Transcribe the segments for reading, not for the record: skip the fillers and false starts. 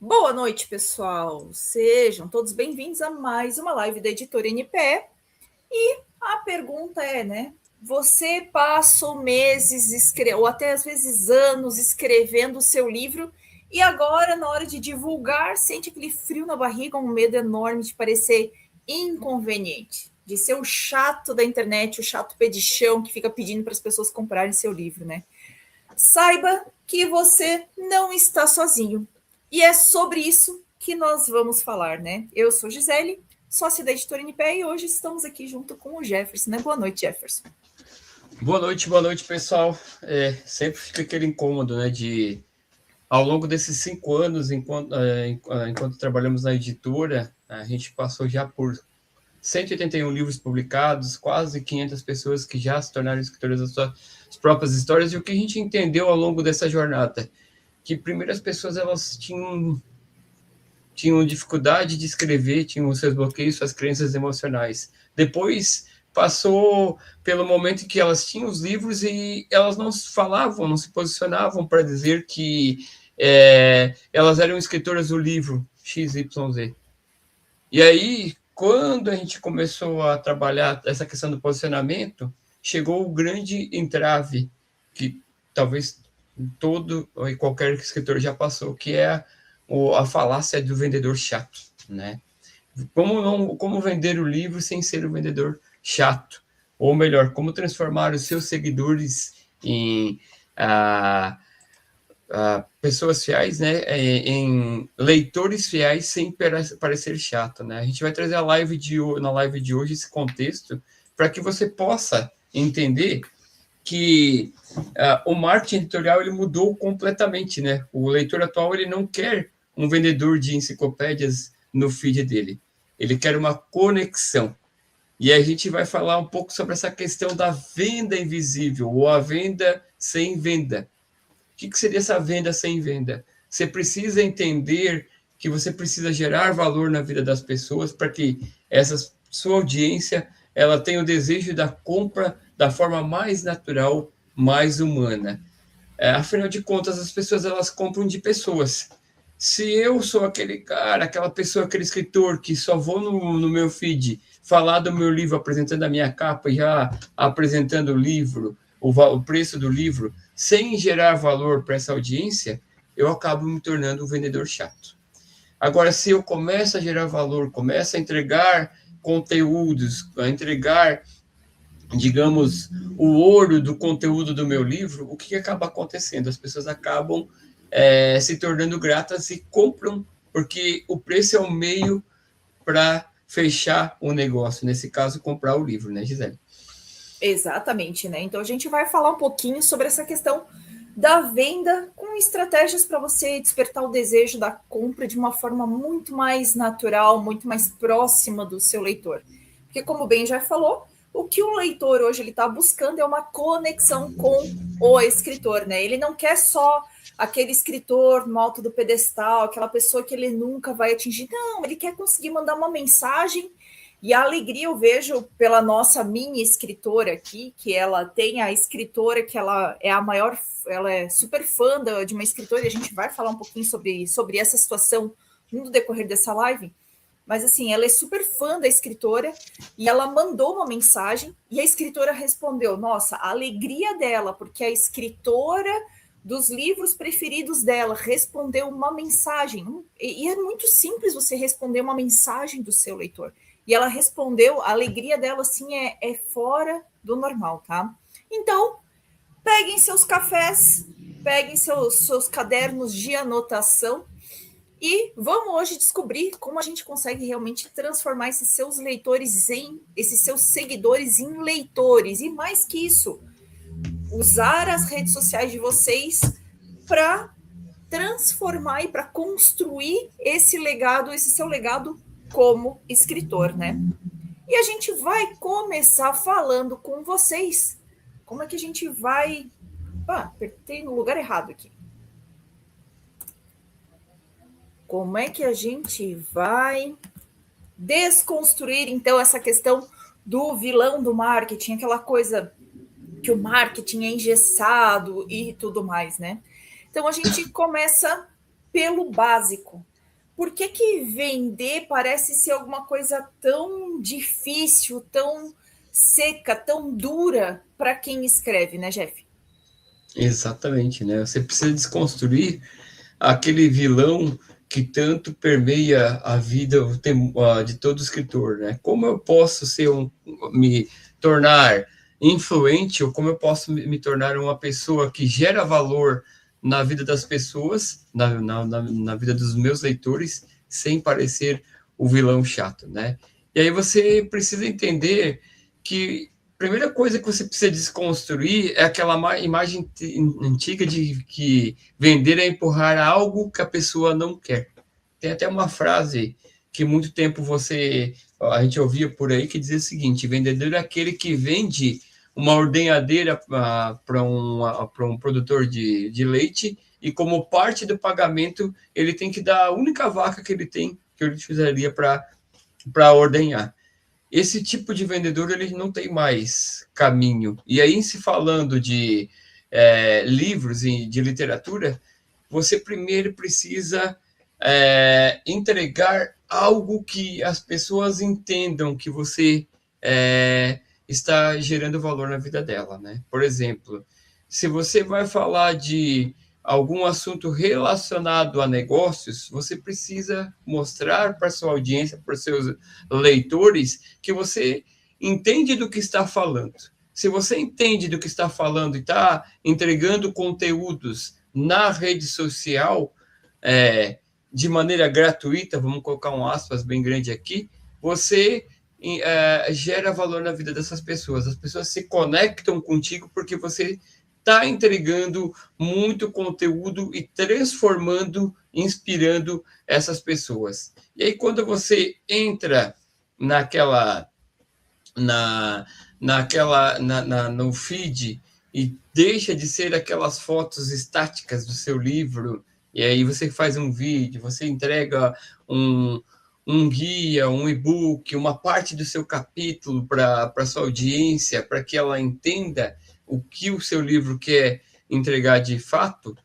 Boa noite, pessoal. Sejam todos bem-vindos a mais uma live da Editora NPE. E a pergunta é, né? Você passou meses, ou até às vezes anos, escrevendo o seu livro e agora, na hora de divulgar, sente aquele frio na barriga, um medo enorme de parecer inconveniente, de ser o chato da internet, o chato pé de chão que fica pedindo para as pessoas comprarem seu livro, né? Saiba que você não está sozinho. E é sobre isso que nós vamos falar, né? Eu sou Gisele, sócia da Editora NPE, e hoje estamos aqui junto com o Jefferson, né? Boa noite, Jefferson. Boa noite, pessoal. Sempre fica aquele incômodo, né, de ao longo desses 5 anos, enquanto trabalhamos na editora, a gente passou já por 181 livros publicados, quase 500 pessoas que já se tornaram escritoras das suas próprias histórias, e o que a gente entendeu ao longo dessa jornada? Que primeiro as pessoas elas tinham dificuldade de escrever, tinham os seus bloqueios, suas crenças emocionais. Depois passou pelo momento em que elas tinham os livros e elas não falavam, não se posicionavam para dizer que elas eram escritoras do livro XYZ. E aí, quando a gente começou a trabalhar essa questão do posicionamento, chegou o grande entrave que talvez todo e qualquer escritor já passou, que é a falácia do vendedor chato, né? Como vender o livro sem ser um vendedor chato? Ou melhor, como transformar os seus seguidores em pessoas fiéis, né, em leitores fiéis sem parecer chato, né? A gente vai trazer na live de hoje esse contexto para que você possa entender que o marketing editorial ele mudou completamente, né? O leitor atual ele não quer um vendedor de enciclopédias no feed dele, ele quer uma conexão. E a gente vai falar um pouco sobre essa questão da venda invisível ou a venda sem venda. O que seria essa venda sem venda? Você precisa entender que você precisa gerar valor na vida das pessoas para que essa sua audiência ela tenha o desejo da compra da forma mais natural, mais humana. Afinal de contas, as pessoas elas compram de pessoas. Se eu sou aquele cara, aquela pessoa, aquele escritor que só vou no meu feed falar do meu livro, apresentando a minha capa e já apresentando o livro, o preço do livro, sem gerar valor para essa audiência, eu acabo me tornando um vendedor chato. Agora, se eu começo a gerar valor, começo a entregar conteúdos, a entregar, digamos, o ouro do conteúdo do meu livro, o que acaba acontecendo? As pessoas acabam se tornando gratas e compram, porque o preço é o meio para fechar o negócio, nesse caso, comprar o livro, né, Gisele? Exatamente, né? Então a gente vai falar um pouquinho sobre essa questão da venda com estratégias para você despertar o desejo da compra de uma forma muito mais natural, muito mais próxima do seu leitor. Porque, como o Ben já falou, o que o leitor hoje ele está buscando é uma conexão com o escritor, né? Ele não quer só aquele escritor no alto do pedestal, aquela pessoa que ele nunca vai atingir. Não, ele quer conseguir mandar uma mensagem. E a alegria eu vejo pela nossa mini escritora aqui, que ela tem a escritora que ela é a maior, ela é super fã de uma escritora, e a gente vai falar um pouquinho sobre essa situação no decorrer dessa live. Mas assim, ela é super fã da escritora e ela mandou uma mensagem e a escritora respondeu: nossa, a alegria dela, porque a escritora dos livros preferidos dela respondeu uma mensagem. E é muito simples você responder uma mensagem do seu leitor. E ela respondeu, a alegria dela, assim, é fora do normal, tá? Então, peguem seus cafés, peguem seus cadernos de anotação e vamos hoje descobrir como a gente consegue realmente transformar esses seus esses seus seguidores em leitores. E mais que isso, usar as redes sociais de vocês para transformar e para construir esse legado, esse seu legado como escritor, né? E a gente vai começar falando com vocês. Como é que a gente vai... apertei no lugar errado aqui. Como é que a gente vai desconstruir, então, essa questão do vilão do marketing, aquela coisa que o marketing é engessado e tudo mais, né? Então, a gente começa pelo básico. por que vender parece ser alguma coisa tão difícil, tão seca, tão dura para quem escreve, né, Jeff? Exatamente, né? Você precisa desconstruir aquele vilão que tanto permeia a vida de todo escritor, né? Como eu posso me tornar influente, ou como eu posso me tornar uma pessoa que gera valor na vida das pessoas, na vida dos meus leitores, sem parecer o vilão chato, né? E aí você precisa entender que a primeira coisa que você precisa desconstruir é aquela imagem antiga de que vender é empurrar algo que a pessoa não quer. Tem até uma frase que muito tempo a gente ouvia por aí que dizia o seguinte: vendedor é aquele que vende uma ordenhadeira para um produtor de leite e como parte do pagamento ele tem que dar a única vaca que ele tem que ele utilizaria para ordenhar. Esse tipo de vendedor ele não tem mais caminho. E aí, se falando de livros e de literatura, você primeiro precisa entregar algo que as pessoas entendam que você está gerando valor na vida dela, né? Por exemplo, se você vai falar de algum assunto relacionado a negócios, você precisa mostrar para sua audiência, para seus leitores, que você entende do que está falando. Se você entende do que está falando e está entregando conteúdos na rede social de maneira gratuita, vamos colocar um aspas bem grande aqui, você gera valor na vida dessas pessoas. As pessoas se conectam contigo porque você está entregando muito conteúdo e transformando, inspirando essas pessoas. E aí, quando você entra no feed e deixa de ser aquelas fotos estáticas do seu livro, e aí você faz um vídeo, você entrega um guia, um e-book, uma parte do seu capítulo para a sua audiência, para que ela entenda o que o seu livro quer entregar de fato,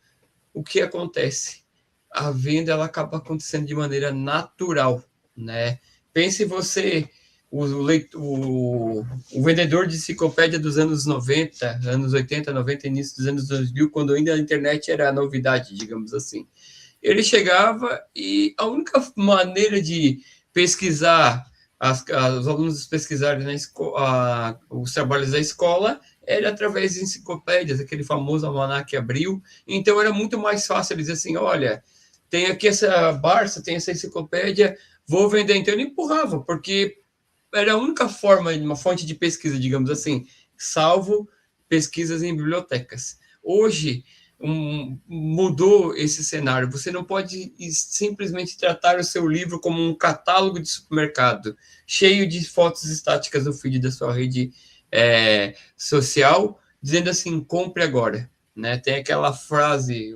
o que acontece? A venda ela acaba acontecendo de maneira natural, né? Pense você, o vendedor de enciclopédia dos anos 90, anos 80, 90, início dos anos 2000, quando ainda a internet era novidade, digamos assim. Ele chegava e a única maneira de pesquisar, os alunos pesquisarem os trabalhos da escola era através de enciclopédias, aquele famoso almanaque Abril. Então era muito mais fácil dizer assim: olha, tem aqui essa Barça, tem essa enciclopédia, vou vender. Então ele empurrava, porque era a única forma, uma fonte de pesquisa, digamos assim, salvo pesquisas em bibliotecas. Hoje, mudou esse cenário. Você não pode simplesmente tratar o seu livro como um catálogo de supermercado, cheio de fotos estáticas no feed da sua rede social, dizendo assim: compre agora. Né? Tem aquela frase,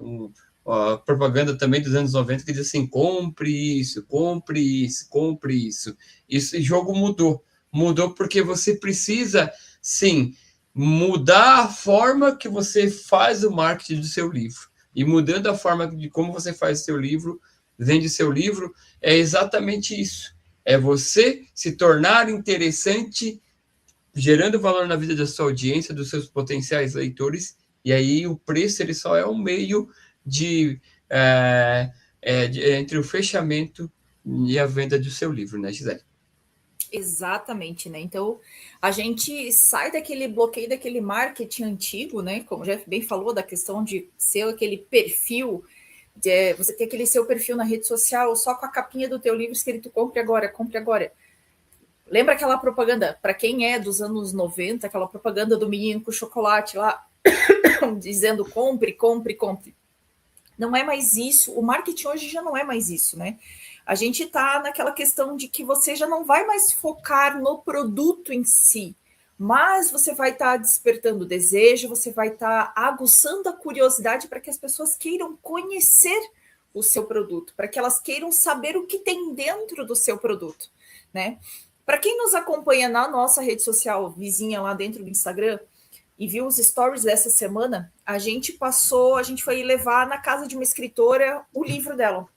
propaganda também dos anos 90 que diz assim: compre isso, compre isso, compre isso. Esse jogo mudou porque você precisa, sim, mudar a forma que você faz o marketing do seu livro. E mudando a forma de como você faz o seu livro, vende seu livro, é exatamente isso. É você se tornar interessante, gerando valor na vida da sua audiência, dos seus potenciais leitores, e aí o preço ele só é um meio entre o fechamento e a venda do seu livro, né, Gisele? Exatamente, né? Então a gente sai daquele bloqueio, daquele marketing antigo, né? Como o Jeff bem falou, da questão de ser aquele perfil, você ter aquele seu perfil na rede social só com a capinha do teu livro escrito compre agora, compre agora. Lembra aquela propaganda, para quem é dos anos 90, aquela propaganda do menino com chocolate lá, dizendo compre, compre, compre. Não é mais isso, o marketing hoje já não é mais isso, né? A gente está naquela questão de que você já não vai mais focar no produto em si, mas você vai estar despertando desejo, você vai estar aguçando a curiosidade para que as pessoas queiram conhecer o seu produto, para que elas queiram saber o que tem dentro do seu produto, né? Para quem nos acompanha na nossa rede social vizinha lá dentro do Instagram e viu os stories dessa semana, a gente foi levar na casa de uma escritora o livro dela.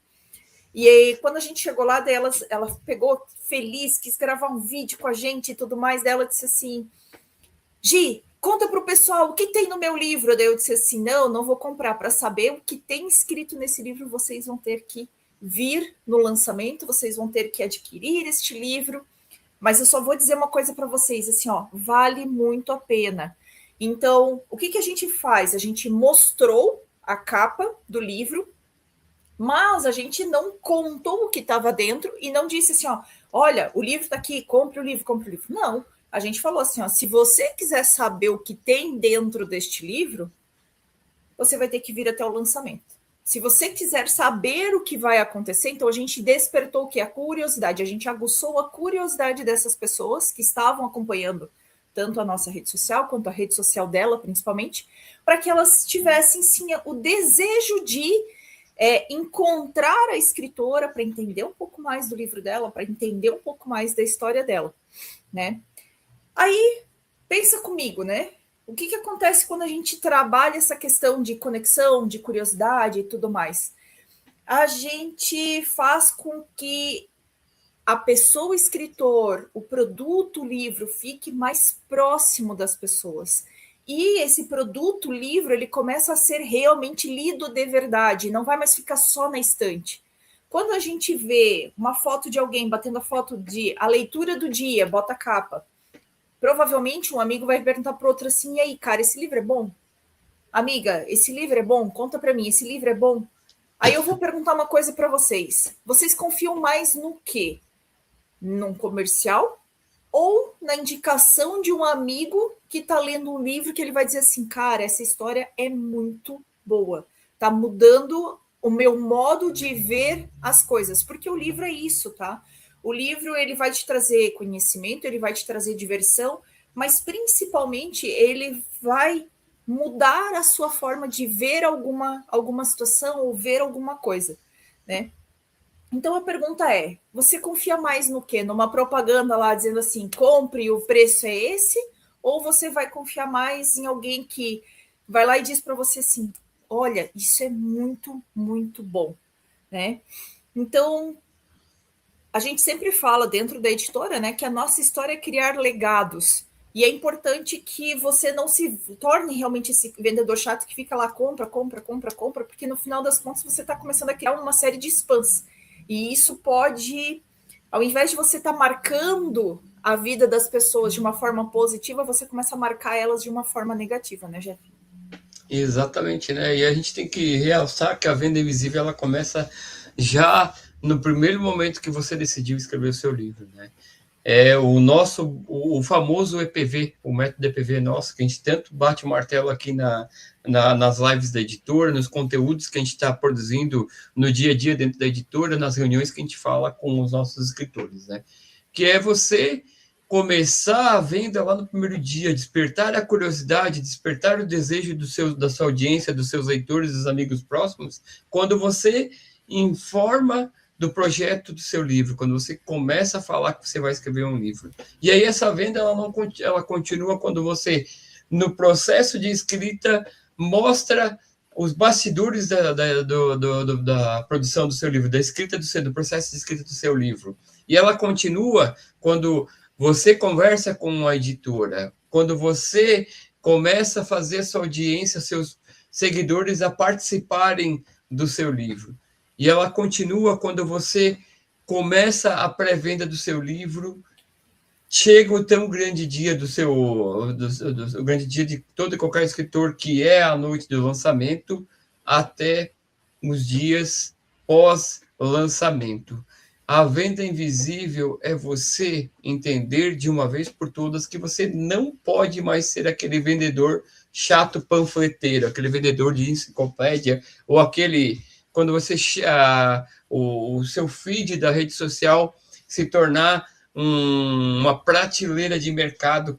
E aí, quando a gente chegou lá, ela pegou feliz, quis gravar um vídeo com a gente e tudo mais. Daí ela disse assim: Gi, conta para o pessoal o que tem no meu livro. Daí eu disse assim: não vou comprar. Para saber o que tem escrito nesse livro, vocês vão ter que vir no lançamento, vocês vão ter que adquirir este livro. Mas eu só vou dizer uma coisa para vocês, assim, ó, vale muito a pena. Então, o que a gente faz? A gente mostrou a capa do livro, mas a gente não contou o que estava dentro e não disse assim, ó, olha, o livro está aqui, compre o livro, compre o livro. Não, a gente falou assim, ó, se você quiser saber o que tem dentro deste livro, você vai ter que vir até o lançamento. Se você quiser saber o que vai acontecer, então a gente despertou o que? A curiosidade, a gente aguçou a curiosidade dessas pessoas que estavam acompanhando tanto a nossa rede social quanto a rede social dela, principalmente, para que elas tivessem sim o desejo de encontrar a escritora para entender um pouco mais do livro dela, para entender um pouco mais da história dela, né? Aí, pensa comigo, né? O que acontece quando a gente trabalha essa questão de conexão, de curiosidade e tudo mais? A gente faz com que a pessoa, o escritor, o produto, o livro, fique mais próximo das pessoas. E esse produto, o livro, ele começa a ser realmente lido de verdade, não vai mais ficar só na estante. Quando a gente vê uma foto de alguém batendo a foto de a leitura do dia, bota a capa, provavelmente um amigo vai perguntar para outro assim, e aí, cara, esse livro é bom? Amiga, esse livro é bom? Conta para mim, esse livro é bom? Aí eu vou perguntar uma coisa para vocês. Vocês confiam mais no quê? Num comercial ou na indicação de um amigo que está lendo um livro que ele vai dizer assim, cara, essa história é muito boa, tá mudando o meu modo de ver as coisas, porque o livro é isso, tá? O livro, ele vai te trazer conhecimento, ele vai te trazer diversão, mas principalmente ele vai mudar a sua forma de ver alguma situação ou ver alguma coisa, né? Então a pergunta é: você confia mais no quê? Numa propaganda lá dizendo assim, compre, o preço é esse? Ou você vai confiar mais em alguém que vai lá e diz para você assim, olha, isso é muito, muito bom, né? Então, a gente sempre fala dentro da editora, né, que a nossa história é criar legados. E é importante que você não se torne realmente esse vendedor chato que fica lá, compra, compra, compra, compra, porque no final das contas você está começando a criar uma série de spams. E isso pode, ao invés de você estar marcando a vida das pessoas de uma forma positiva, você começa a marcar elas de uma forma negativa, né, Jeff? Exatamente, né? E a gente tem que realçar que a venda invisível ela começa já no primeiro momento que você decidiu escrever o seu livro, né? É o famoso EPV, o método EPV nosso, que a gente tanto bate o martelo aqui nas lives da editora, nos conteúdos que a gente está produzindo no dia a dia dentro da editora, nas reuniões que a gente fala com os nossos escritores, né? Que é você começar a venda lá no primeiro dia, despertar a curiosidade, despertar o desejo da sua audiência, dos seus leitores, dos amigos próximos, quando você informa do projeto do seu livro, quando você começa a falar que você vai escrever um livro. E aí essa venda ela continua quando você, no processo de escrita, mostra os bastidores da produção do seu livro, da escrita do processo de escrita do seu livro. E ela continua quando você conversa com a editora, quando você começa a fazer a sua audiência, seus seguidores a participarem do seu livro. E ela continua quando você começa a pré-venda do seu livro, chega o tão grande dia o grande dia de todo e qualquer escritor, que é a noite do lançamento, até os dias pós-lançamento. A venda invisível é você entender de uma vez por todas que você não pode mais ser aquele vendedor chato panfleteiro, aquele vendedor de enciclopédia, ou aquele quando você o seu feed da rede social se tornar uma prateleira de mercado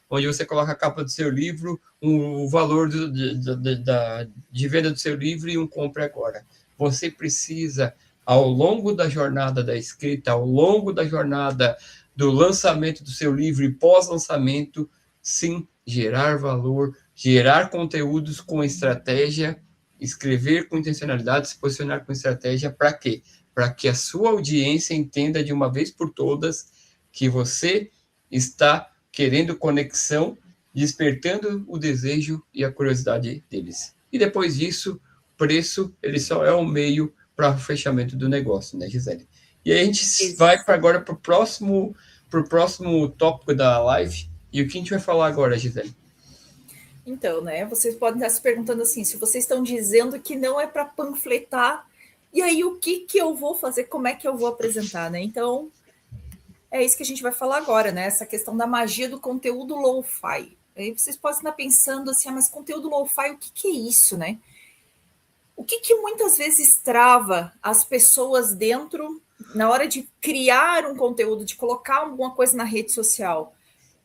onde você coloca a capa do seu livro, o valor de venda do seu livro e um compre agora. Você precisa, ao longo da jornada da escrita, ao longo da jornada do lançamento do seu livro e pós-lançamento, sim, gerar valor, gerar conteúdos com estratégia escrever com intencionalidade, se posicionar com estratégia, para quê? Para que a sua audiência entenda de uma vez por todas que você está querendo conexão, despertando o desejo e a curiosidade deles. E depois disso, preço, ele só é um meio para o fechamento do negócio, né, Gisele? E aí a gente vai agora para o próximo tópico da live. E o que a gente vai falar agora, Gisele? Então, né, vocês podem estar se perguntando assim, se vocês estão dizendo que não é para panfletar, e aí o que eu vou fazer, como é que eu vou apresentar, né? Então, é isso que a gente vai falar agora, né? Essa questão da magia do conteúdo lo-fi. Aí vocês podem estar pensando assim, mas conteúdo lo-fi, o que é isso, né? O que muitas vezes trava as pessoas dentro, na hora de criar um conteúdo, de colocar alguma coisa na rede social?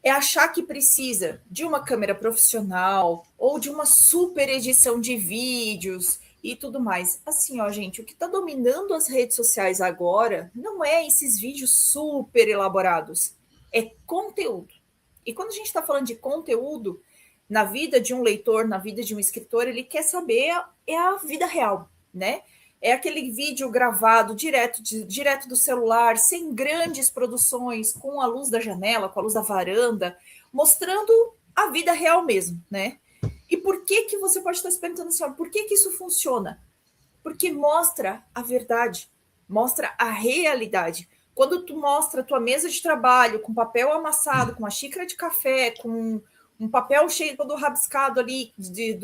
É achar que precisa de uma câmera profissional ou de uma super edição de vídeos e tudo mais. Assim, ó, gente, o que está dominando as redes sociais agora não é esses vídeos super elaborados, é conteúdo. E quando a gente está falando de conteúdo, na vida de um leitor, na vida de um escritor, ele quer saber é a vida real, né? É aquele vídeo gravado direto do celular, sem grandes produções, com a luz da janela, com a luz da varanda, mostrando a vida real mesmo, né? E por que você pode estar se perguntando assim, ó, por que isso funciona? Porque mostra a verdade, mostra a realidade. Quando tu mostra a tua mesa de trabalho com papel amassado, com uma xícara de café, com um papel cheio todo rabiscado ali de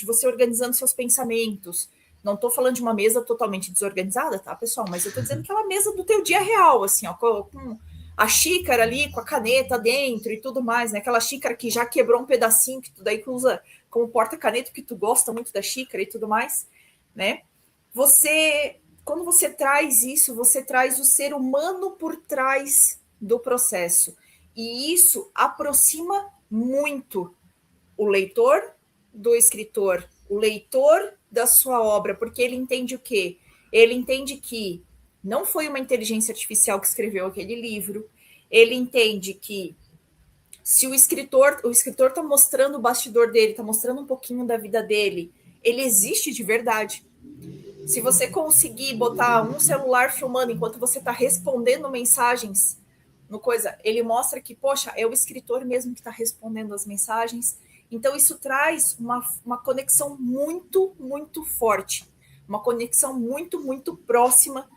você organizando seus pensamentos. Não estou falando de uma mesa totalmente desorganizada, tá, pessoal? Mas eu estou dizendo aquela mesa do teu dia real, assim, ó, com a xícara ali, com a caneta dentro e tudo mais, né? Aquela xícara que já quebrou um pedacinho, que tu daí usa como porta-caneta, que tu gosta muito da xícara e tudo mais, né? Quando você traz isso, você traz o ser humano por trás do processo. E isso aproxima muito o leitor do escritor, o leitor da sua obra, porque ele entende o quê? Ele entende que não foi uma inteligência artificial que escreveu aquele livro, ele entende que se o escritor está mostrando o bastidor dele, está mostrando um pouquinho da vida dele, ele existe de verdade. Se você conseguir botar um celular filmando enquanto você está respondendo mensagens no coisa, ele mostra que, poxa, é o escritor mesmo que está respondendo as mensagens. Então, isso traz uma conexão muito, muito forte, uma conexão muito, muito próxima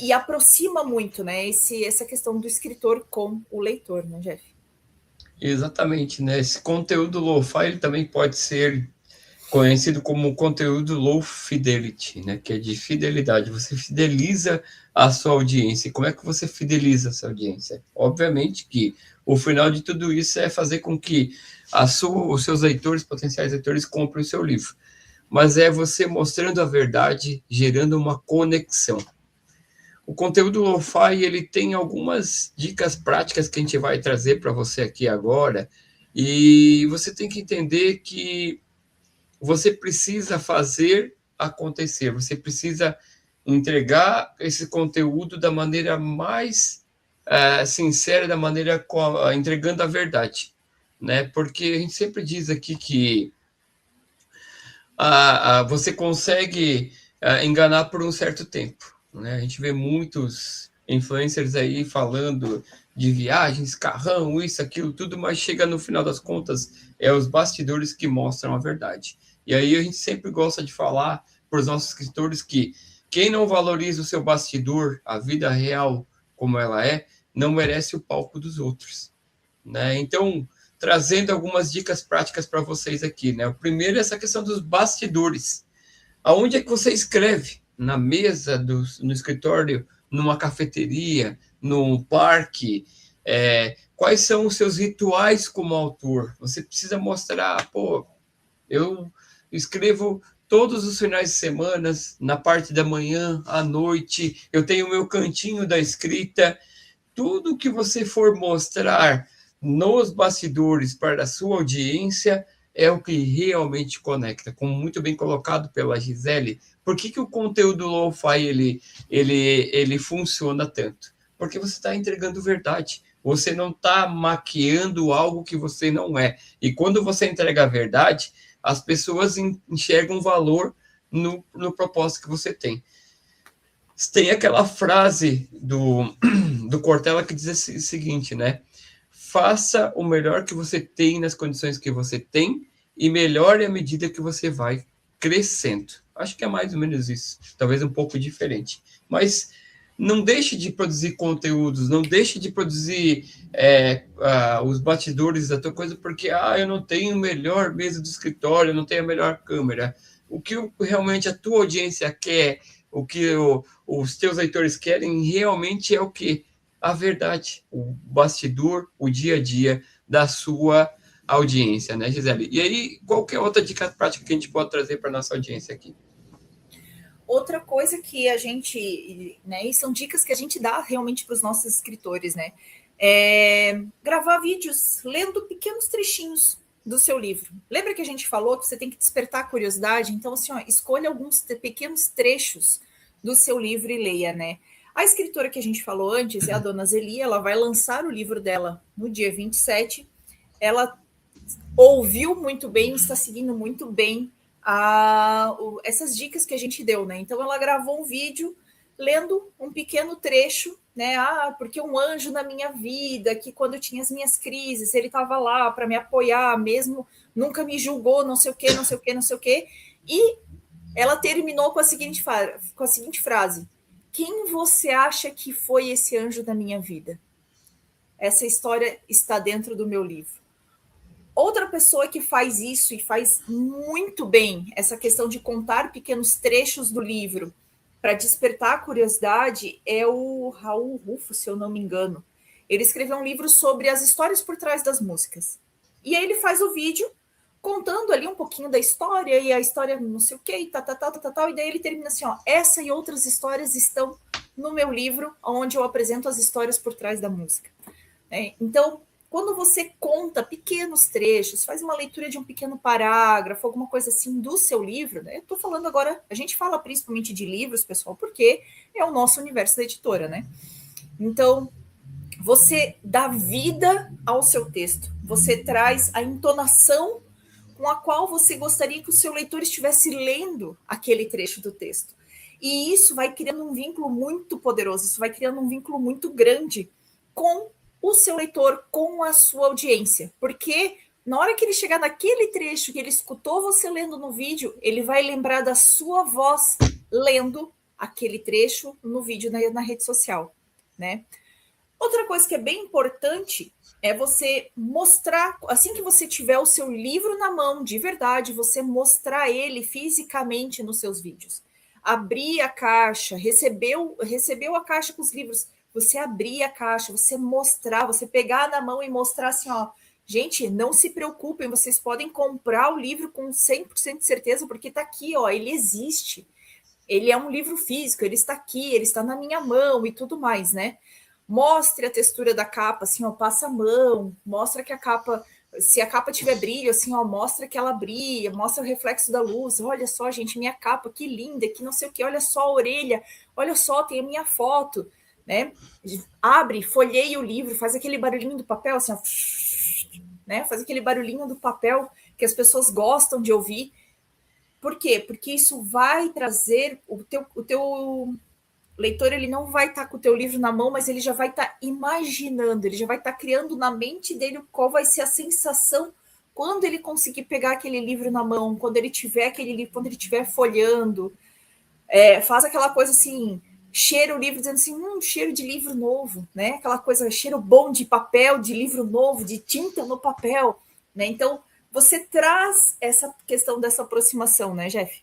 e aproxima muito, né, essa questão do escritor com o leitor, né, Jeff? Exatamente, né? Esse conteúdo lo-fi ele também pode ser conhecido como conteúdo low fidelity, né? Que é de fidelidade. Você fideliza a sua audiência. E como é que você fideliza a sua audiência? Obviamente que o final de tudo isso é fazer com que os seus leitores, potenciais leitores, comprem o seu livro. Mas é você mostrando a verdade, gerando uma conexão. O conteúdo lo-fi, ele tem algumas dicas práticas que a gente vai trazer para você aqui agora. E você tem que entender que você precisa fazer acontecer, você precisa entregar esse conteúdo da maneira mais sincera, da maneira entregando a verdade, né? Porque a gente sempre diz aqui que você consegue enganar por um certo tempo, né? A gente vê muitos influencers aí falando de viagens, carrão, isso, aquilo, tudo, mas chega no final das contas, é os bastidores que mostram a verdade. E aí a gente sempre gosta de falar para os nossos escritores que quem não valoriza o seu bastidor, a vida real como ela é, não merece o palco dos outros, né? Então, trazendo algumas dicas práticas para vocês aqui, né? O primeiro é essa questão dos bastidores. Aonde é que você escreve? Na mesa, no escritório, numa cafeteria, num parque? Quais são os seus rituais como autor? Você precisa mostrar, pô, eu escrevo todos os finais de semana, na parte da manhã, à noite, eu tenho o meu cantinho da escrita. Tudo que você for mostrar nos bastidores para a sua audiência é o que realmente conecta, como muito bem colocado pela Gisele. Por que o conteúdo lo-fi ele funciona tanto? Porque você está entregando verdade. Você não está maquiando algo que você não é. E quando você entrega a verdade, as pessoas enxergam valor no propósito que você tem. Tem aquela frase do Cortella que diz o seguinte, né? Faça o melhor que você tem nas condições que você tem e melhore à medida que você vai crescendo. Acho que é mais ou menos isso. Talvez um pouco diferente. Mas não deixe de produzir conteúdos, não deixe de produzir os bastidores da tua coisa, porque eu não tenho a melhor mesa do escritório, eu não tenho a melhor câmera. O que realmente a tua audiência quer, o que os teus leitores querem, realmente é o quê? A verdade, o bastidor, o dia a dia da sua audiência, né, Gisele? E aí, qual que é outra dica prática que a gente pode trazer para a nossa audiência aqui? Outra coisa que a gente, né, e são dicas que a gente dá realmente para os nossos escritores, né, é gravar vídeos lendo pequenos trechinhos do seu livro. Lembra que a gente falou que você tem que despertar a curiosidade? Então, assim, escolha alguns pequenos trechos do seu livro e leia, né? A escritora que a gente falou antes é a dona Zeli, ela vai lançar o livro dela no dia 27. Ela ouviu muito bem, está seguindo muito bem essas dicas que a gente deu, né? Então ela gravou um vídeo lendo um pequeno trecho, né? Porque um anjo na minha vida, que quando eu tinha as minhas crises, ele estava lá para me apoiar, mesmo nunca me julgou, não sei o quê, não sei o quê, não sei o quê. E ela terminou com a seguinte frase: quem você acha que foi esse anjo da minha vida? Essa história está dentro do meu livro. Outra pessoa que faz isso e faz muito bem essa questão de contar pequenos trechos do livro para despertar a curiosidade é o Raul Rufo, se eu não me engano. Ele escreveu um livro sobre as histórias por trás das músicas. E aí ele faz o vídeo contando ali um pouquinho da história, e a história não sei o que, e tal, e daí ele termina assim, essa e outras histórias estão no meu livro, onde eu apresento as histórias por trás da música. Então, quando você conta pequenos trechos, faz uma leitura de um pequeno parágrafo, alguma coisa assim do seu livro, né? Eu estou falando agora, a gente fala principalmente de livros, pessoal, porque é o nosso universo da editora, né? Então, você dá vida ao seu texto, você traz a entonação com a qual você gostaria que o seu leitor estivesse lendo aquele trecho do texto. E isso vai criando um vínculo muito poderoso, isso vai criando um vínculo muito grande com o seu leitor, com a sua audiência. Porque na hora que ele chegar naquele trecho que ele escutou você lendo no vídeo, ele vai lembrar da sua voz lendo aquele trecho no vídeo na rede social, né? Outra coisa que é bem importante é você mostrar, assim que você tiver o seu livro na mão, de verdade, você mostrar ele fisicamente nos seus vídeos. Abrir a caixa, recebeu a caixa com os livros, você abrir a caixa, você mostrar, você pegar na mão e mostrar assim, gente, não se preocupem, vocês podem comprar o livro com 100% de certeza, porque está aqui, ele existe. Ele é um livro físico, ele está aqui, ele está na minha mão e tudo mais, né? Mostre a textura da capa, assim, passa a mão, mostra que a capa, se a capa tiver brilho, assim, mostra que ela brilha, mostra o reflexo da luz, olha só, gente, minha capa, que linda, que não sei o que, olha só a orelha, olha só, tem a minha foto, né? Abre, folheia o livro, faz aquele barulhinho do papel, assim, né? Faz aquele barulhinho do papel que as pessoas gostam de ouvir. Por quê? Porque isso vai trazer o teu leitor, ele não vai estar com o teu livro na mão, mas ele já vai estar imaginando, ele já vai estar criando na mente dele qual vai ser a sensação quando ele conseguir pegar aquele livro na mão, quando ele tiver aquele livro, quando ele estiver folheando. Faz aquela coisa assim, cheira o livro dizendo assim, cheiro de livro novo, né? Aquela coisa, cheiro bom de papel, de livro novo, de tinta no papel, né? Então, você traz essa questão dessa aproximação, né, Jeff?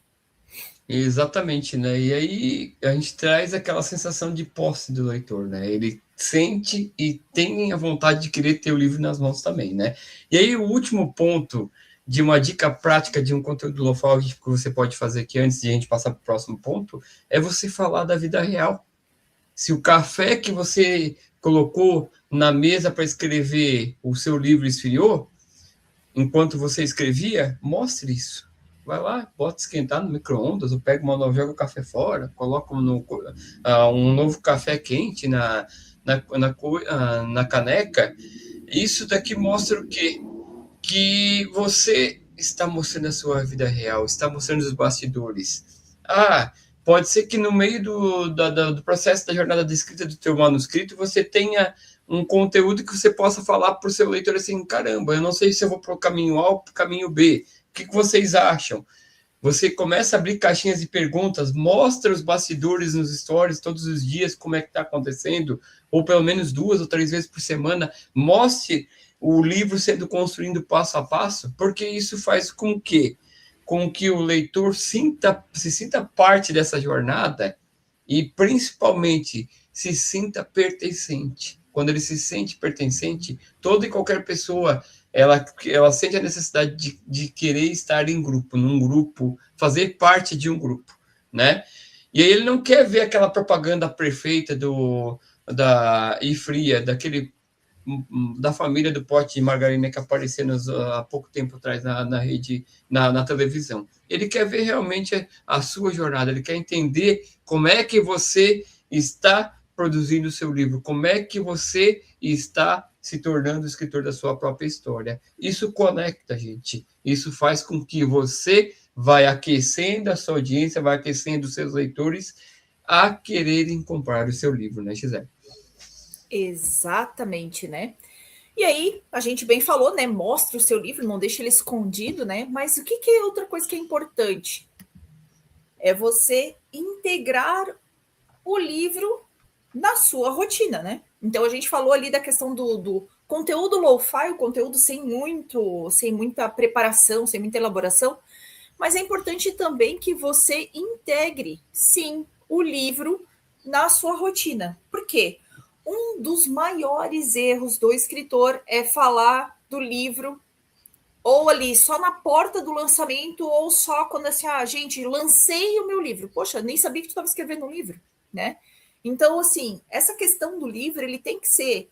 Exatamente, né? E aí a gente traz aquela sensação de posse do leitor, né? Ele sente e tem a vontade de querer ter o livro nas mãos também, né? E aí o último ponto de uma dica prática de um conteúdo low-fi que você pode fazer aqui antes de a gente passar para o próximo ponto é você falar da vida real. Se o café que você colocou na mesa para escrever o seu livro esfriou, enquanto você escrevia, mostre isso. Vai lá, bota esquentar no micro-ondas, ou pega uma nova, joga o café fora, coloca um novo café quente na caneca. Isso daqui mostra o quê? Que você está mostrando a sua vida real, está mostrando os bastidores. Ah, pode ser que no meio do processo da jornada de escrita do teu manuscrito você tenha um conteúdo que você possa falar para o seu leitor assim, caramba, eu não sei se eu vou para o caminho A ou para o caminho B. O que vocês acham? Você começa a abrir caixinhas de perguntas, mostra os bastidores nos stories todos os dias, como é que está acontecendo, ou pelo menos 2 ou 3 vezes por semana, mostre o livro sendo construído passo a passo, porque isso faz com que o leitor se sinta parte dessa jornada e, principalmente, se sinta pertencente. Quando ele se sente pertencente, toda e qualquer pessoa ela sente a necessidade de querer estar em grupo, num grupo, fazer parte de um grupo, né? E aí ele não quer ver aquela propaganda perfeita e fria, da família do pote de margarina que apareceu há pouco tempo atrás na rede, na televisão. Ele quer ver realmente a sua jornada, ele quer entender como é que você está produzindo o seu livro, como é que você está se tornando escritor da sua própria história. Isso conecta, gente. Isso faz com que você vai aquecendo a sua audiência, vai aquecendo os seus leitores a quererem comprar o seu livro, né, Gisele? Exatamente, né? E aí, a gente bem falou, né? Mostra o seu livro, não deixa ele escondido, né? Mas o que é outra coisa que é importante? É você integrar o livro na sua rotina, né? Então a gente falou ali da questão do conteúdo lo-fi, o conteúdo sem muita preparação, sem muita elaboração, mas é importante também que você integre, sim, o livro na sua rotina. Por quê? Um dos maiores erros do escritor é falar do livro ou ali só na porta do lançamento ou só quando assim, gente, lancei o meu livro. Poxa, nem sabia que tu estava escrevendo um livro, né? Então, assim, essa questão do livro, ele tem que ser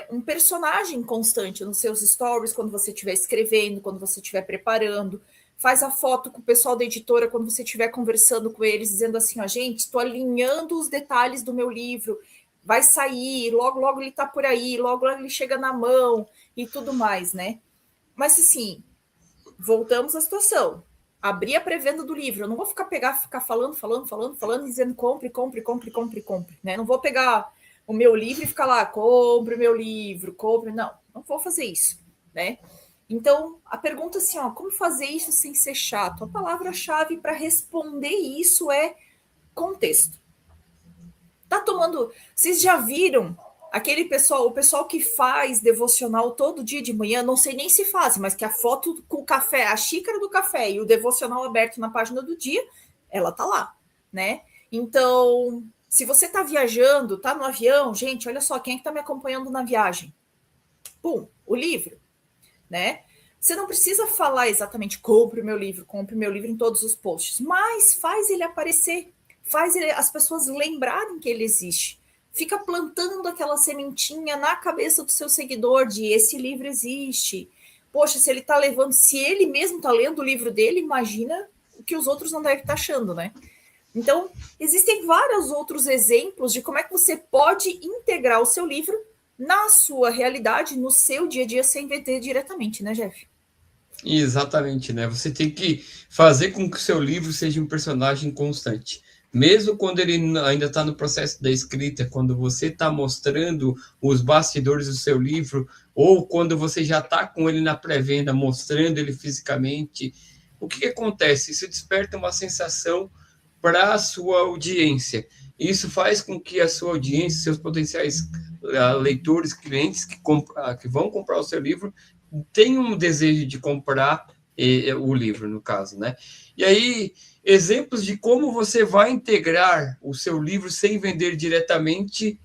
um personagem constante nos seus stories, quando você estiver escrevendo, quando você estiver preparando. Faz a foto com o pessoal da editora quando você estiver conversando com eles, dizendo assim, gente, estou alinhando os detalhes do meu livro, vai sair, logo, logo ele está por aí, logo, logo ele chega na mão e tudo mais, né? Mas, assim, voltamos à situação. Abrir a pré-venda do livro. Eu não vou ficar falando, dizendo compre, né? Não vou pegar o meu livro e ficar lá, compre o meu livro, compre. Não vou fazer isso, né? Então, a pergunta assim, como fazer isso sem ser chato? A palavra-chave para responder isso é contexto. Vocês já viram o pessoal que faz devocional todo dia de manhã, não sei nem se faz, mas que a foto com o café, a xícara do café e o devocional aberto na página do dia, ela tá lá, né? Então, se você tá viajando, tá no avião, gente, olha só, quem é que tá me acompanhando na viagem? Pum, o livro, né? Você não precisa falar exatamente compre o meu livro em todos os posts, mas faz ele aparecer, faz as pessoas lembrarem que ele existe. Fica plantando aquela sementinha na cabeça do seu seguidor de esse livro existe. Poxa, se ele mesmo está lendo o livro dele, imagina o que os outros não devem estar achando, né? Então, existem vários outros exemplos de como é que você pode integrar o seu livro na sua realidade, no seu dia a dia, sem vender diretamente, né, Jeff? Exatamente, né? Você tem que fazer com que o seu livro seja um personagem constante. Mesmo quando ele ainda está no processo da escrita, quando você está mostrando os bastidores do seu livro, ou quando você já está com ele na pré-venda, mostrando ele fisicamente, o que acontece? Isso desperta uma sensação para a sua audiência. Isso faz com que a sua audiência, seus potenciais leitores, clientes que vão comprar o seu livro, tenham um desejo de comprar o livro, no caso, né? E aí, exemplos de como você vai integrar o seu livro sem vender diretamente,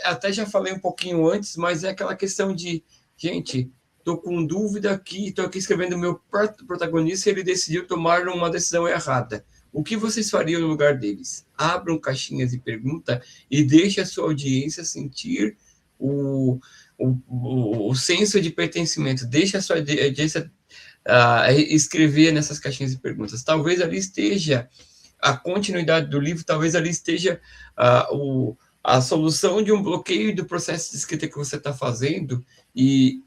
até já falei um pouquinho antes, mas é aquela questão de, gente, estou com dúvida aqui, estou aqui escrevendo o meu protagonista e ele decidiu tomar uma decisão errada. O que vocês fariam no lugar deles? Abram caixinhas de pergunta e deixe a sua audiência sentir o senso de pertencimento. Deixe a sua audiência escrever nessas caixinhas de perguntas. Talvez ali esteja a continuidade do livro, talvez ali esteja a solução de um bloqueio do processo de escrita que você está fazendo. E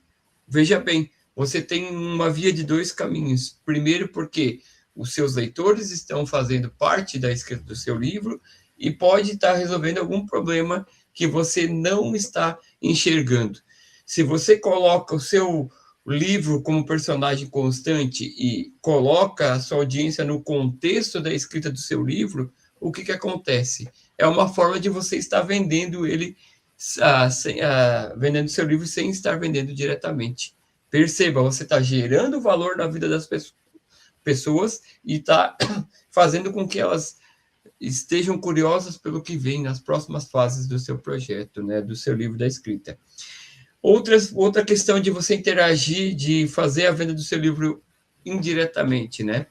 veja bem, você tem uma via de dois caminhos. Primeiro, porque os seus leitores estão fazendo parte da escrita do seu livro e pode estar resolvendo algum problema que você não está enxergando. Se você coloca o seu livro como personagem constante e coloca a sua audiência no contexto da escrita do seu livro, o que, que acontece? É uma forma de você estar vendendo ele, vendendo seu livro sem estar vendendo diretamente. Perceba, você está gerando valor na vida das pessoas e está fazendo com que elas estejam curiosas pelo que vem nas próximas fases do seu projeto, né, do seu livro da escrita. Outra questão de você interagir, de fazer a venda do seu livro indiretamente, né?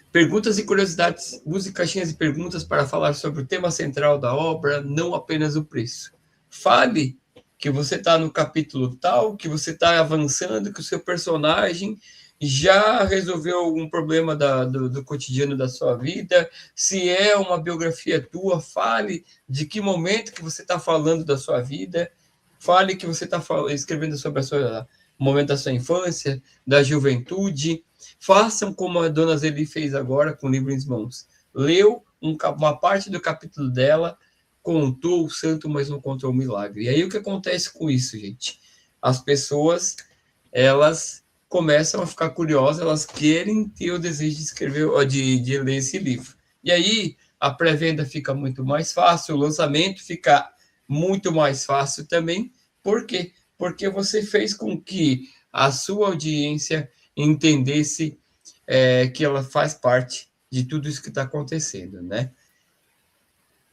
Perguntas e curiosidades, use caixinhas de perguntas para falar sobre o tema central da obra, não apenas o preço. Fale que você está no capítulo tal, que você está avançando, que o seu personagem já resolveu algum problema do cotidiano da sua vida. Se é uma biografia tua, fale de que momento que você está falando da sua vida. Fale que você está escrevendo sobre o momento da sua infância, da juventude. Façam como a dona Zeli fez agora com o livro em mãos. Leu uma parte do capítulo dela, contou o santo, mas não contou o milagre. E aí o que acontece com isso, gente? As pessoas, elas começam a ficar curiosas, elas querem ter o desejo de escrever, de ler esse livro. E aí a pré-venda fica muito mais fácil, o lançamento fica muito mais fácil também. Por quê? Porque você fez com que a sua audiência entendesse que ela faz parte de tudo isso que está acontecendo, né?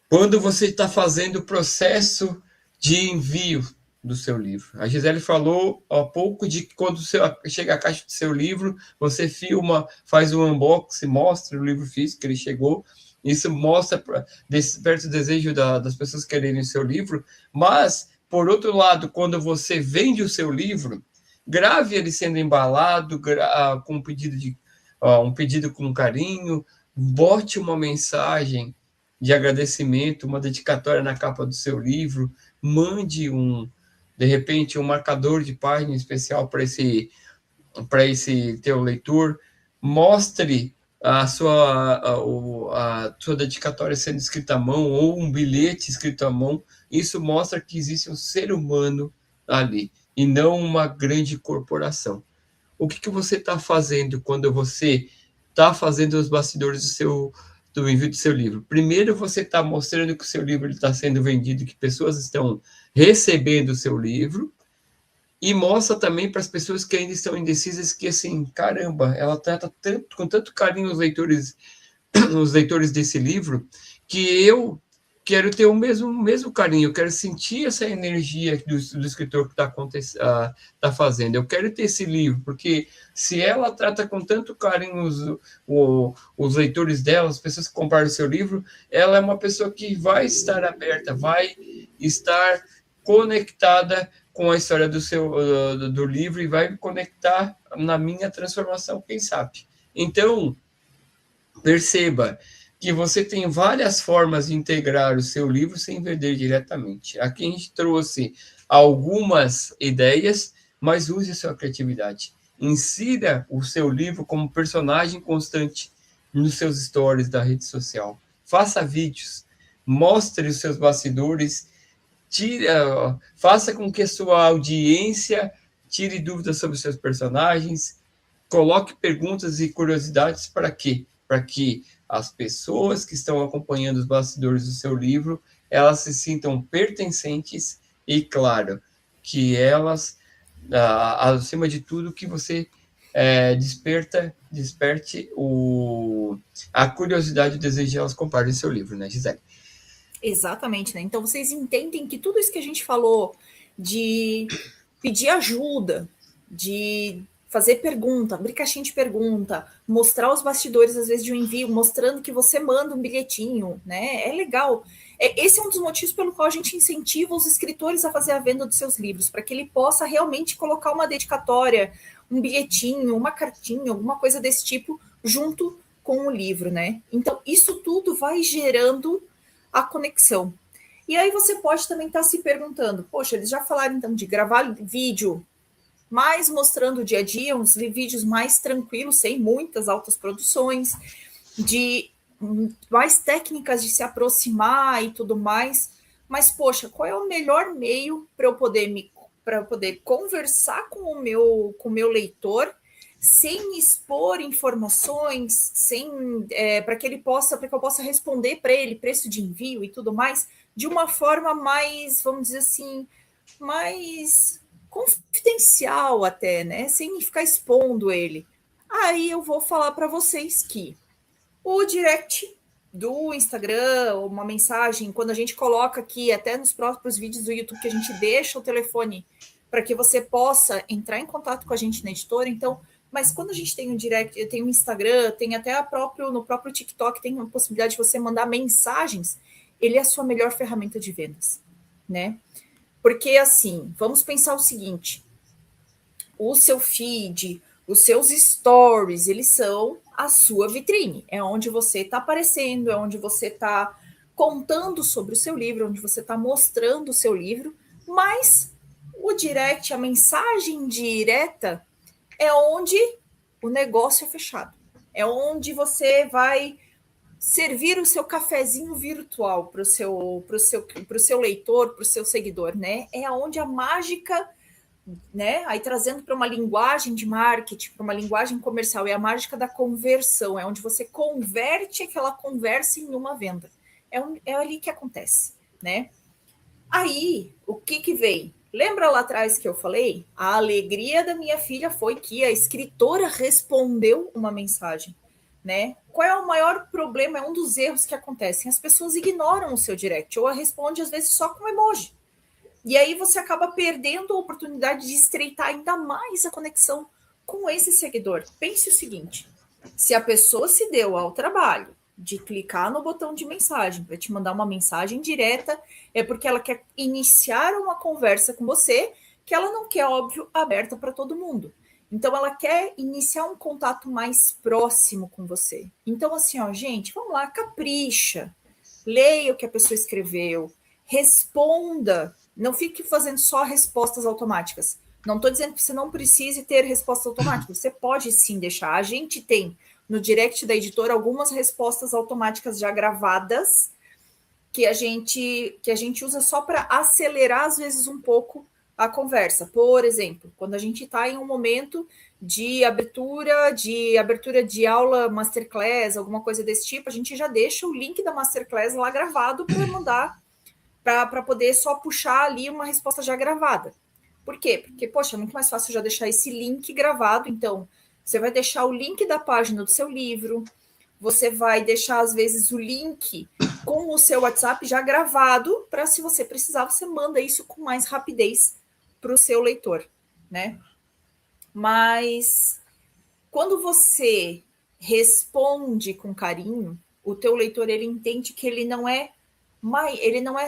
Quando você está fazendo o processo de envio do seu livro. A Gisele falou há pouco de que quando chega a caixa do seu livro, você filma, faz um unboxing, mostra o livro físico que ele chegou. Isso mostra, desperta o desejo das pessoas quererem o seu livro. Mas, por outro lado, quando você vende o seu livro, grave ele sendo embalado, com um pedido com carinho, bote uma mensagem de agradecimento, uma dedicatória na capa do seu livro, mande de repente, um marcador de página especial para esse teu leitor, mostre a sua dedicatória sendo escrita à mão ou um bilhete escrito à mão. Isso mostra que existe um ser humano ali e não uma grande corporação. O que você está fazendo quando você está fazendo os bastidores do envio do seu livro? Primeiro, você está mostrando que o seu livro está sendo vendido, que pessoas estão recebendo o seu livro, e mostra também para as pessoas que ainda estão indecisas que, assim, caramba, ela trata com tanto carinho os leitores desse livro, que eu quero ter o mesmo carinho, eu quero sentir essa energia do escritor que está fazendo. Eu quero ter esse livro, porque se ela trata com tanto carinho os leitores dela, as pessoas que compraram o seu livro, ela é uma pessoa que vai estar aberta, vai estar conectada com a história do livro e vai me conectar na minha transformação, quem sabe. Então, perceba que você tem várias formas de integrar o seu livro sem vender diretamente. Aqui a gente trouxe algumas ideias, mas use a sua criatividade. Insira o seu livro como personagem constante nos seus stories da rede social. Faça vídeos, mostre os seus bastidores, faça com que a sua audiência tire dúvidas sobre os seus personagens, coloque perguntas e curiosidades para quê? Para que as pessoas que estão acompanhando os bastidores do seu livro, elas se sintam pertencentes e, claro, que elas, acima de tudo, que você desperte a curiosidade e o desejo de elas comprarem seu livro, né, Gisele? Exatamente, né? Então vocês entendem que tudo isso que a gente falou de pedir ajuda, de fazer pergunta, abrir caixinha de pergunta, mostrar os bastidores, às vezes, de um envio, mostrando que você manda um bilhetinho, né? É legal. Esse é um dos motivos pelo qual a gente incentiva os escritores a fazer a venda dos seus livros, para que ele possa realmente colocar uma dedicatória, um bilhetinho, uma cartinha, alguma coisa desse tipo, junto com o livro, né? Então, isso tudo vai gerando a conexão. E aí você pode também estar se perguntando, poxa, eles já falaram então de gravar vídeo, mais mostrando o dia a dia, uns vídeos mais tranquilos, sem muitas altas produções, de mais técnicas de se aproximar e tudo mais. Mas, poxa, qual é o melhor meio para eu poder conversar com o meu leitor sem expor informações, sem para que eu possa responder para ele preço de envio e tudo mais, de uma forma mais, vamos dizer assim, mais confidencial até, né? Sem ficar expondo ele. Aí eu vou falar para vocês que o direct do Instagram, uma mensagem, quando a gente coloca aqui, até nos próprios vídeos do YouTube, que a gente deixa o telefone para que você possa entrar em contato com a gente na editora. Então, mas quando a gente tem um direct, tem um Instagram, tem até no próprio TikTok, tem uma possibilidade de você mandar mensagens, ele é a sua melhor ferramenta de vendas, né? Porque, assim, vamos pensar o seguinte, o seu feed, os seus stories, eles são a sua vitrine. É onde você está aparecendo, é onde você está contando sobre o seu livro, onde você está mostrando o seu livro, mas o direct, a mensagem direta, é onde o negócio é fechado. É onde você vai servir o seu cafezinho virtual para o seu leitor, para o seu seguidor, né? É onde a mágica, né? Aí trazendo para uma linguagem de marketing, para uma linguagem comercial, é a mágica da conversão, é onde você converte aquela conversa em uma venda. É ali que acontece, né? Aí, o que vem? Lembra lá atrás que eu falei? A alegria da minha filha foi que a escritora respondeu uma mensagem, né? Qual é o maior problema? É um dos erros que acontecem. As pessoas ignoram o seu direct ou a responde às vezes só com emoji. E aí você acaba perdendo a oportunidade de estreitar ainda mais a conexão com esse seguidor. Pense o seguinte, se a pessoa se deu ao trabalho de clicar no botão de mensagem para te mandar uma mensagem direta, é porque ela quer iniciar uma conversa com você que ela não quer, óbvio, aberta para todo mundo. Então, ela quer iniciar um contato mais próximo com você. Então, assim, ó, gente, vamos lá, capricha. Leia o que a pessoa escreveu. Responda. Não fique fazendo só respostas automáticas. Não estou dizendo que você não precise ter respostas automáticas. Você pode sim deixar. A gente tem no direct da editora algumas respostas automáticas já gravadas que a gente usa só para acelerar, às vezes, um pouco a conversa. Por exemplo, quando a gente está em um momento de abertura de aula masterclass, alguma coisa desse tipo, a gente já deixa o link da masterclass lá gravado para mandar, para poder só puxar ali uma resposta já gravada. Por quê? Porque, poxa, é muito mais fácil já deixar esse link gravado. Então, você vai deixar o link da página do seu livro, você vai deixar, às vezes, o link com o seu WhatsApp já gravado, para, se você precisar, você manda isso com mais rapidez para o seu leitor, né? Mas quando você responde com carinho, o teu leitor, ele entende que ele não é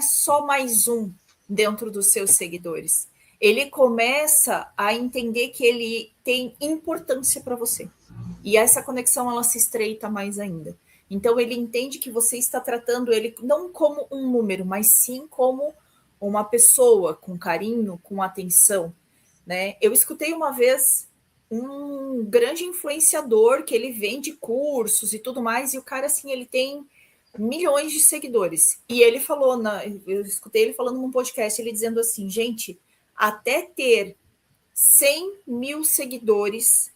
só mais um dentro dos seus seguidores. Ele começa a entender que ele tem importância para você. E essa conexão, ela se estreita mais ainda. Então, ele entende que você está tratando ele não como um número, mas sim como uma pessoa, com carinho, com atenção, né? Eu escutei uma vez um grande influenciador que ele vende cursos e tudo mais, e o cara, assim, ele tem milhões de seguidores. E ele falou, eu escutei ele falando num podcast, ele dizendo assim, gente, até ter 100 mil seguidores,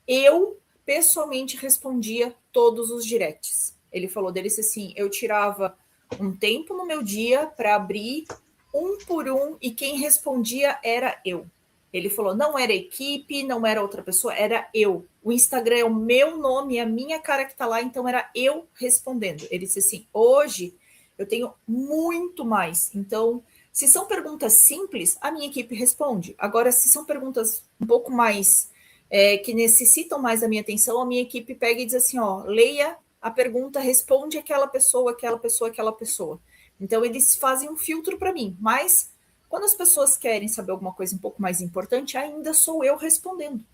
eu pessoalmente respondia todos os directs. Ele falou dele assim, eu tirava um tempo no meu dia para abrir um por um e quem respondia era eu. Ele falou, não era equipe, não era outra pessoa, era eu. O Instagram é o meu nome, é a minha cara que está lá, então era eu respondendo. Ele disse assim, hoje eu tenho muito mais. Então, se são perguntas simples, a minha equipe responde. Agora, se são perguntas um pouco mais que necessitam mais da minha atenção, a minha equipe pega e diz assim, ó, leia a pergunta, responde aquela pessoa, aquela pessoa, aquela pessoa. Então, eles fazem um filtro para mim, mas quando as pessoas querem saber alguma coisa um pouco mais importante, ainda sou eu respondendo,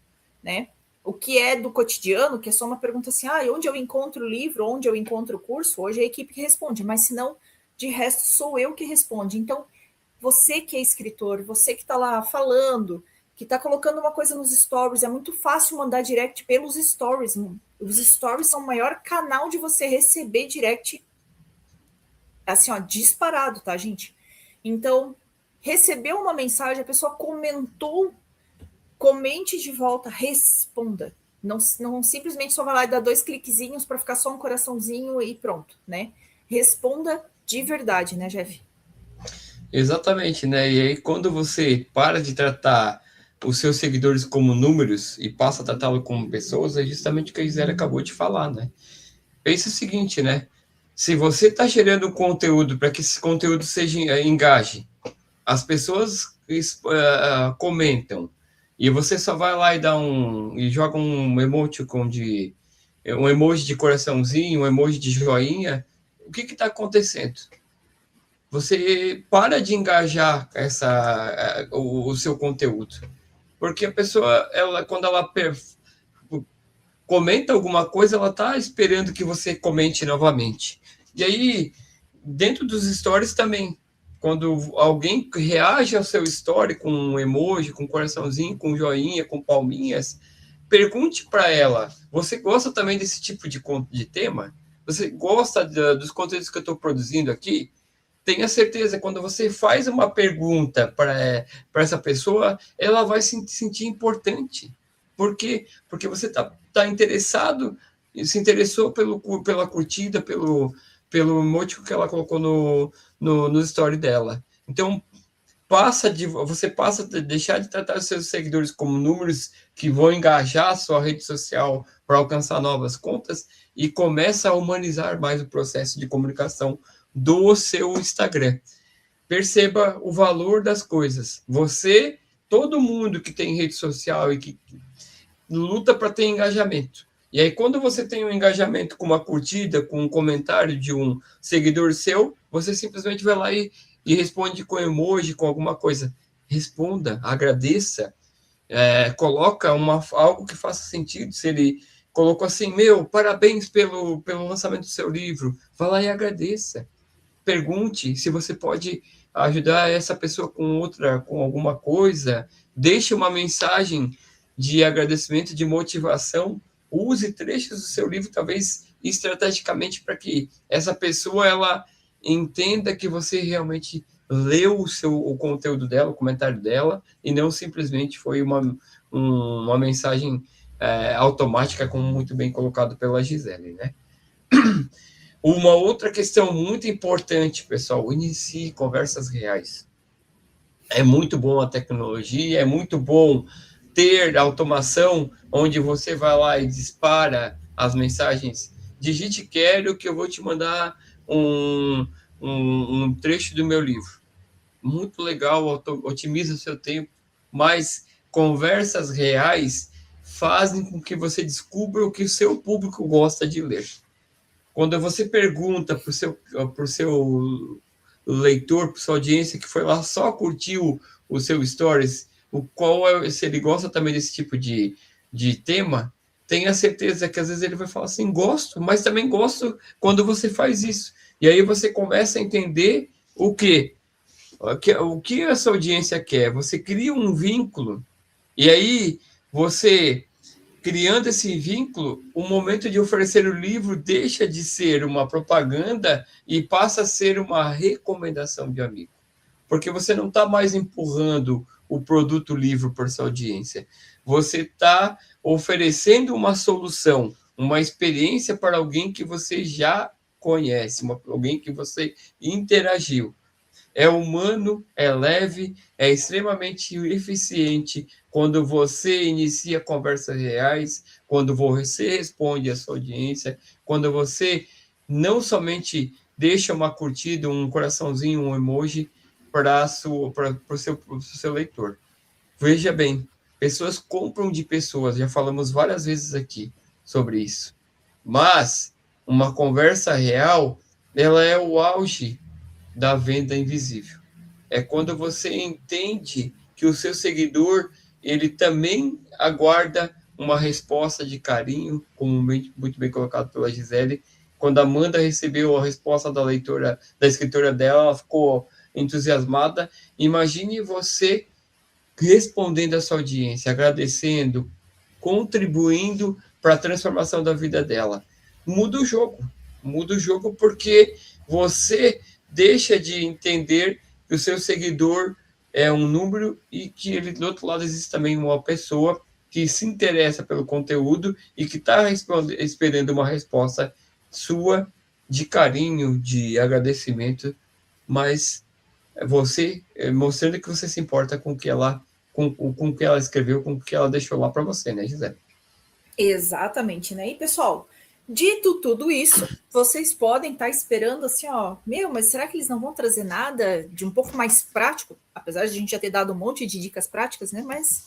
né? O que é do cotidiano, que é só uma pergunta assim, onde eu encontro o livro, onde eu encontro o curso, hoje é a equipe que responde, mas se não, de resto, sou eu que responde. Então, você que é escritor, você que está lá falando, que está colocando uma coisa nos stories. É muito fácil mandar direct pelos stories. Os stories são o maior canal de você receber direct, assim, ó, disparado, tá, gente? Então, recebeu uma mensagem, a pessoa comentou, comente de volta, responda. Não simplesmente só vai lá e dá 2 cliquezinhos para ficar só um coraçãozinho e pronto, né? Responda de verdade, né, Jeff? Exatamente, né? E aí, quando você para de tratar os seus seguidores como números e passa a tratá-los como pessoas, é justamente o que a Gisele acabou de falar, né? Pense o seguinte, né? Se você está gerando conteúdo para que esse conteúdo seja engaje, as pessoas comentam, e você só vai lá e dá e joga um emoticon um emoji de coraçãozinho, um emoji de joinha, o que está acontecendo? Você para de engajar o seu conteúdo. Porque a pessoa, quando ela comenta alguma coisa, ela está esperando que você comente novamente. E aí, dentro dos stories também, quando alguém reage ao seu story com um emoji, com um coraçãozinho, com um joinha, com palminhas, pergunte para ela, você gosta também desse tipo de tema? Você gosta dos conteúdos que eu estou produzindo aqui? Tenha certeza, quando você faz uma pergunta para essa pessoa, ela vai se sentir importante. Por quê? Porque você tá interessado, se interessou pela curtida, pelo emoji que ela colocou no story dela. Então, você passa a deixar de tratar os seus seguidores como números que vão engajar a sua rede social para alcançar novas contas e começa a humanizar mais o processo de comunicação do seu Instagram. Perceba o valor das coisas. Todo mundo que tem rede social e que luta para ter engajamento. E aí, quando você tem um engajamento com uma curtida, com um comentário de um seguidor seu, você simplesmente vai lá e responde com emoji, com alguma coisa. Responda, agradeça, coloca algo que faça sentido. Se ele colocou assim, parabéns pelo lançamento do seu livro, vá lá e agradeça. Pergunte se você pode ajudar essa pessoa com alguma coisa, deixe uma mensagem de agradecimento, de motivação, use trechos do seu livro, talvez estrategicamente, para que essa pessoa ela entenda que você realmente leu o conteúdo dela, o comentário dela, e não simplesmente foi uma mensagem automática, como muito bem colocado pela Gisele, né? Uma outra questão muito importante, pessoal, inicie conversas reais. É muito bom a tecnologia, é muito bom ter automação, onde você vai lá e dispara as mensagens. Digite quero que eu vou te mandar um trecho do meu livro. Muito legal, otimiza o seu tempo, mas conversas reais fazem com que você descubra o que o seu público gosta de ler. Quando você pergunta para o seu leitor, para sua audiência que foi lá só curtiu o seu stories, se ele gosta também desse tipo de tema, tenha certeza que às vezes ele vai falar assim, gosto, mas também gosto quando você faz isso. E aí você começa a entender o que essa audiência quer. Você cria um vínculo, e aí você criando esse vínculo, o momento de oferecer o livro deixa de ser uma propaganda e passa a ser uma recomendação de amigo. Porque você não está mais empurrando o produto livro por sua audiência. Você está oferecendo uma solução, uma experiência para alguém que você já conhece, alguém que você interagiu. É humano, é leve, é extremamente eficiente quando você inicia conversas reais, quando você responde à sua audiência, quando você não somente deixa uma curtida, um coraçãozinho, um emoji para o seu leitor. Veja bem, pessoas compram de pessoas, já falamos várias vezes aqui sobre isso. Mas uma conversa real, ela é o auge da venda invisível. É quando você entende que o seu seguidor, ele também aguarda uma resposta de carinho, como muito bem colocado pela Gisele. Quando a Amanda recebeu a resposta da escritora dela, ela ficou entusiasmada. Imagine você respondendo à sua audiência, agradecendo, contribuindo para a transformação da vida dela. Muda o jogo porque você deixa de entender que o seu seguidor é um número e que ele, do outro lado, existe também uma pessoa que se interessa pelo conteúdo e que está esperando uma resposta sua de carinho, de agradecimento, mas você mostrando que você se importa com o que ela, com o que ela escreveu, com o que ela deixou lá para você, né, Gisele? Exatamente, né? E pessoal, dito tudo isso, vocês podem estar esperando assim, ó, mas será que eles não vão trazer nada de um pouco mais prático? Apesar de a gente já ter dado um monte de dicas práticas, né? Mas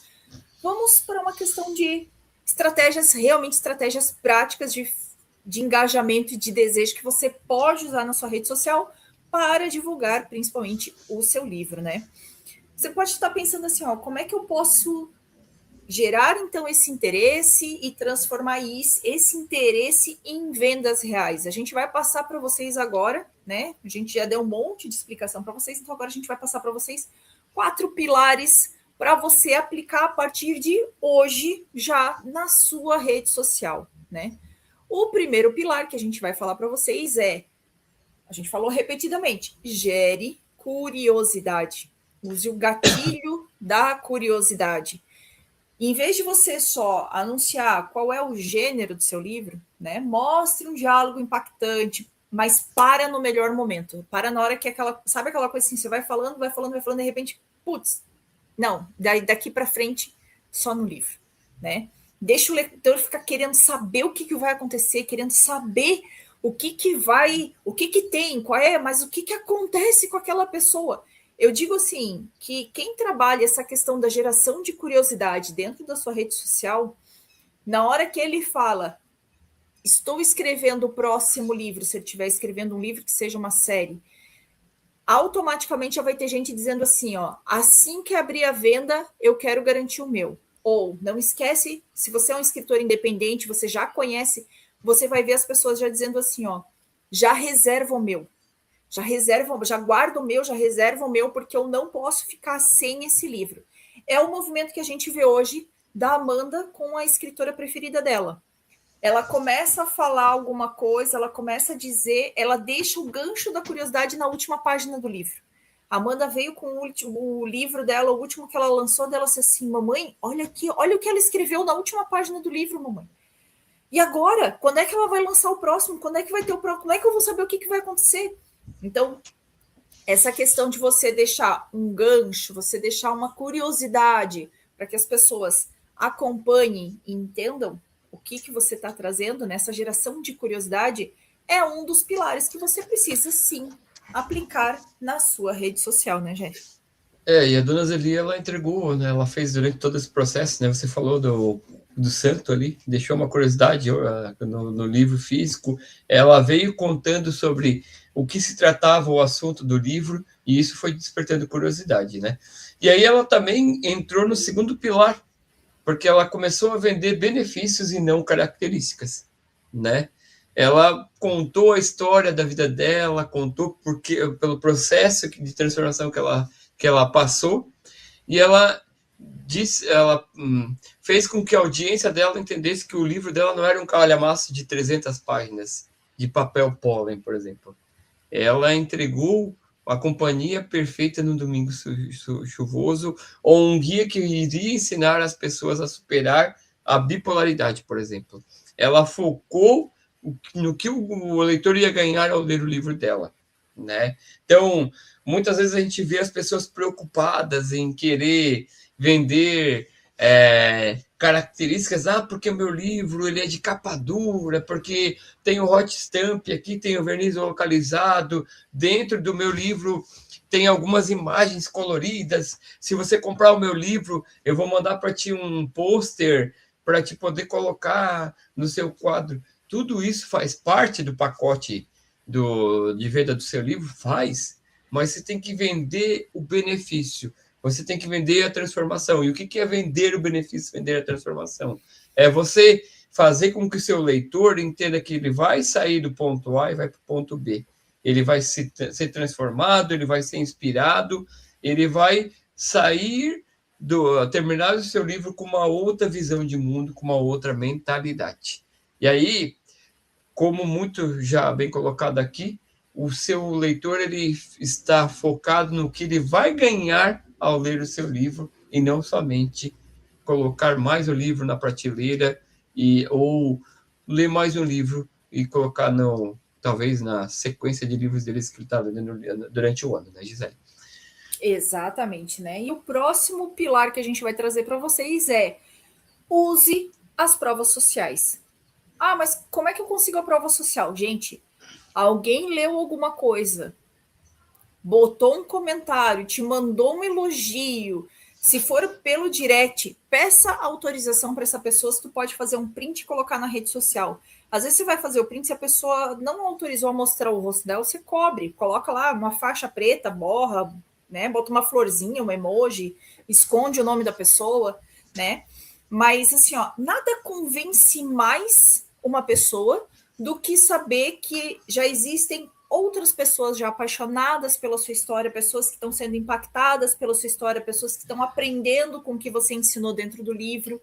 vamos para uma questão de estratégias, realmente estratégias práticas de engajamento e de desejo que você pode usar na sua rede social para divulgar principalmente o seu livro, né? Você pode estar pensando assim, ó, como é que eu posso gerar então esse interesse e transformar esse interesse em vendas reais? A gente vai passar para vocês agora, né? A gente já deu um monte de explicação para vocês, então agora a gente vai passar para vocês 4 pilares para você aplicar a partir de hoje já na sua rede social, né? O primeiro pilar que a gente vai falar para vocês a gente falou repetidamente, gere curiosidade. Use o gatilho da curiosidade. Em vez de você só anunciar qual é o gênero do seu livro, né, mostre um diálogo impactante, mas para no melhor momento. Para na hora que sabe aquela coisa assim, você vai falando, de repente, putz, não, daqui para frente, só no livro, né? Deixa o leitor ficar querendo saber o que vai acontecer, querendo saber o que tem, mas o que acontece com aquela pessoa. Eu digo assim, que quem trabalha essa questão da geração de curiosidade dentro da sua rede social, na hora que ele fala, estou escrevendo o próximo livro, se ele estiver escrevendo um livro que seja uma série, automaticamente já vai ter gente dizendo assim, ó, assim que abrir a venda, eu quero garantir o meu. Ou, não esquece, se você é um escritor independente, você já conhece, você vai ver as pessoas já dizendo assim, ó, já reserva o meu. Já guardo o meu, já reserva o meu, porque eu não posso ficar sem esse livro. É o movimento que a gente vê hoje da Amanda com a escritora preferida dela. Ela começa a falar alguma coisa, ela começa a dizer, ela deixa o gancho da curiosidade na última página do livro. A Amanda veio com o livro dela, o último que ela lançou, dela disse assim, mamãe, olha aqui, olha o que ela escreveu na última página do livro, mamãe. E agora? Quando é que ela vai lançar o próximo? Quando é que vai ter o próximo? Como é que eu vou saber o que vai acontecer? Então, essa questão de você deixar um gancho, você deixar uma curiosidade para que as pessoas acompanhem e entendam o que você está trazendo nessa geração de curiosidade, é um dos pilares que você precisa, sim, aplicar na sua rede social, né, Jeff? E a dona Zeli, ela entregou, né? Ela fez durante todo esse processo, né? Você falou do santo ali, deixou uma curiosidade no livro físico. Ela veio contando sobre o que se tratava o assunto do livro, e isso foi despertando curiosidade, né? E aí ela também entrou no segundo pilar, porque ela começou a vender benefícios e não características, né? Ela contou a história da vida dela, contou pelo processo de transformação que ela passou, e ela fez com que a audiência dela entendesse que o livro dela não era um calhamaço de 300 páginas de papel pólen, por exemplo. Ela entregou a companhia perfeita no domingo chuvoso, ou um guia que iria ensinar as pessoas a superar a bipolaridade, por exemplo. Ela focou no que o leitor ia ganhar ao ler o livro dela, né? Então, muitas vezes a gente vê as pessoas preocupadas em querer vender características, porque o meu livro ele é de capa dura, porque tem o hot stamp aqui, tem o verniz localizado, dentro do meu livro tem algumas imagens coloridas, se você comprar o meu livro, eu vou mandar para ti um pôster para te poder colocar no seu quadro. Tudo isso faz parte do pacote de venda do seu livro? Faz, mas você tem que vender o benefício. Você tem que vender a transformação. E o que é vender o benefício, vender a transformação? É você fazer com que o seu leitor entenda que ele vai sair do ponto A e vai para o ponto B. Ele vai ser transformado, ele vai ser inspirado, ele vai sair terminar o seu livro com uma outra visão de mundo, com uma outra mentalidade. E aí, como muito já bem colocado aqui, o seu leitor ele está focado no que ele vai ganhar ao ler o seu livro e não somente colocar mais um livro na prateleira ou ler mais um livro e colocar talvez na sequência de livros deles que ele está lendo durante o ano, né, Gisele? Exatamente, né? E o próximo pilar que a gente vai trazer para vocês é: use as provas sociais. Ah, mas como é que eu consigo a prova social? Gente, alguém leu alguma coisa, botou um comentário, te mandou um elogio. Se for pelo direct, peça autorização para essa pessoa se tu pode fazer um print e colocar na rede social. Às vezes você vai fazer o print, se a pessoa não autorizou a mostrar o rosto dela, você cobre, coloca lá uma faixa preta, borra, né? Bota uma florzinha, um emoji, esconde o nome da pessoa, né? Mas assim, ó, nada convence mais uma pessoa do que saber que já existem outras pessoas já apaixonadas pela sua história, pessoas que estão sendo impactadas pela sua história, pessoas que estão aprendendo com o que você ensinou dentro do livro,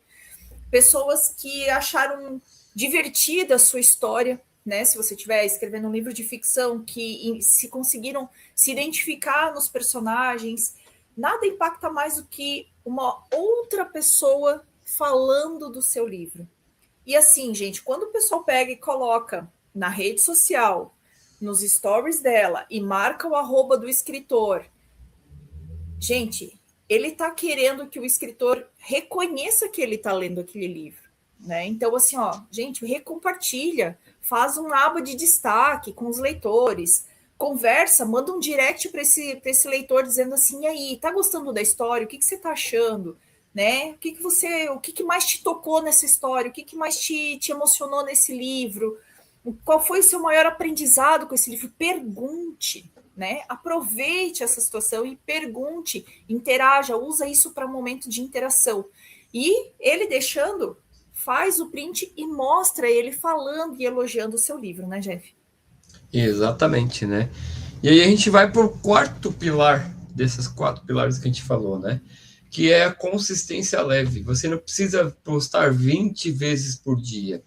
pessoas que acharam divertida a sua história, né? Se você estiver escrevendo um livro de ficção, que se conseguiram se identificar nos personagens, nada impacta mais do que uma outra pessoa falando do seu livro. E assim, gente, quando o pessoal pega e coloca na rede social, nos stories dela, e marca o arroba do escritor, gente, ele está querendo que o escritor reconheça que ele está lendo aquele livro, né? Então, assim, ó, gente, recompartilha, faz um aba de destaque com os leitores, conversa, manda um direct para esse leitor dizendo assim: e aí, tá gostando da história? O que você tá achando? Né? O que mais te tocou nessa história? O que mais te emocionou nesse livro? Qual foi o seu maior aprendizado com esse livro? Pergunte, né? Aproveite essa situação e pergunte, interaja, usa isso para momento de interação. E ele deixando, faz o print e mostra ele falando e elogiando o seu livro, né, Jeff? Exatamente, né? E aí a gente vai para o quarto pilar desses 4 pilares que a gente falou, né? Que é a consistência leve. Você não precisa postar 20 vezes por dia.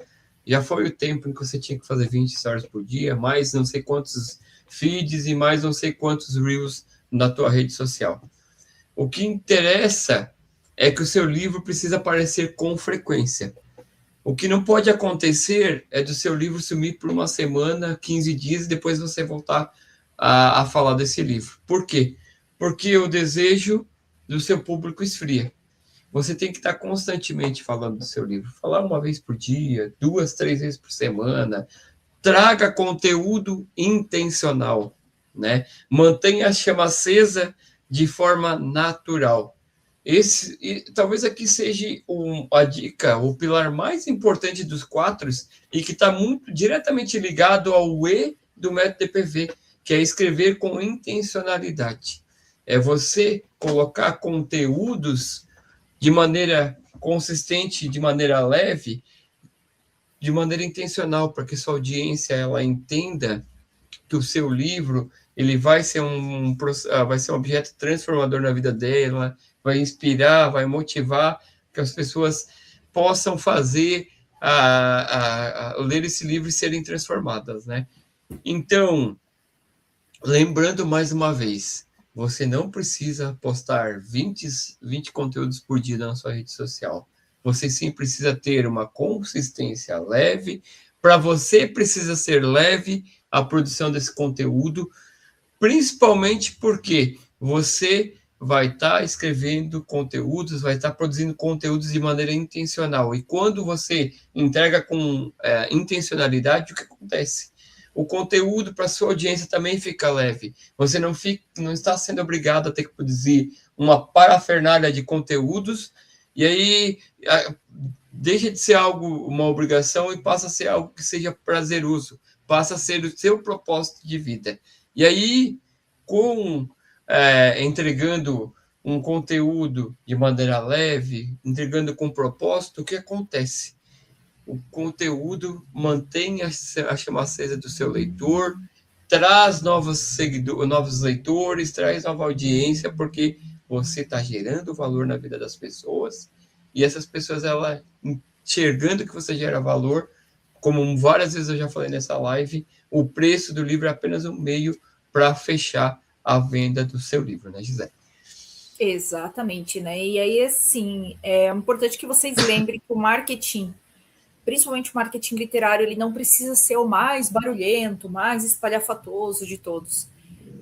Já foi o tempo em que você tinha que fazer 20 stories por dia, mais não sei quantos feeds e mais não sei quantos reels na tua rede social. O que interessa é que o seu livro precisa aparecer com frequência. O que não pode acontecer é do seu livro sumir por uma semana, 15 dias, e depois você voltar a falar desse livro. Por quê? Porque o desejo do seu público esfria. Você tem que estar constantemente falando do seu livro. Falar uma vez por dia, 2, 3 vezes por semana. Traga conteúdo intencional, né? Mantenha a chama acesa de forma natural. Talvez aqui seja a dica, o pilar mais importante dos 4 e que está muito diretamente ligado ao E do método DPV, que é escrever com intencionalidade. É você colocar conteúdos de maneira consistente, de maneira leve, de maneira intencional, para que sua audiência ela entenda que o seu livro ele vai ser um objeto transformador na vida dela, vai inspirar, vai motivar que as pessoas possam fazer ler esse livro e serem transformadas, né? Então, lembrando mais uma vez, você não precisa postar 20 conteúdos por dia na sua rede social. Você sim precisa ter uma consistência leve. Para você precisa ser leve a produção desse conteúdo, principalmente porque você vai estar escrevendo conteúdos, vai estar produzindo conteúdos de maneira intencional. E quando você entrega com intencionalidade, o que acontece? O conteúdo para sua audiência também fica leve. Você não está sendo obrigado a ter que produzir uma parafernália de conteúdos, e aí deixa de ser uma obrigação e passa a ser algo que seja prazeroso, passa a ser o seu propósito de vida. E aí, entregando um conteúdo de maneira leve, entregando com propósito, o que acontece? O conteúdo mantém a chama acesa do seu leitor, traz novos leitores, traz nova audiência, porque você está gerando valor na vida das pessoas, e essas pessoas, ela enxergando que você gera valor, como várias vezes eu já falei nessa live, o preço do livro é apenas um meio para fechar a venda do seu livro, né, Gisele? Exatamente, né? E aí, assim, é importante que vocês lembrem que o marketing, principalmente o marketing literário, ele não precisa ser o mais barulhento, mais espalhafatoso de todos,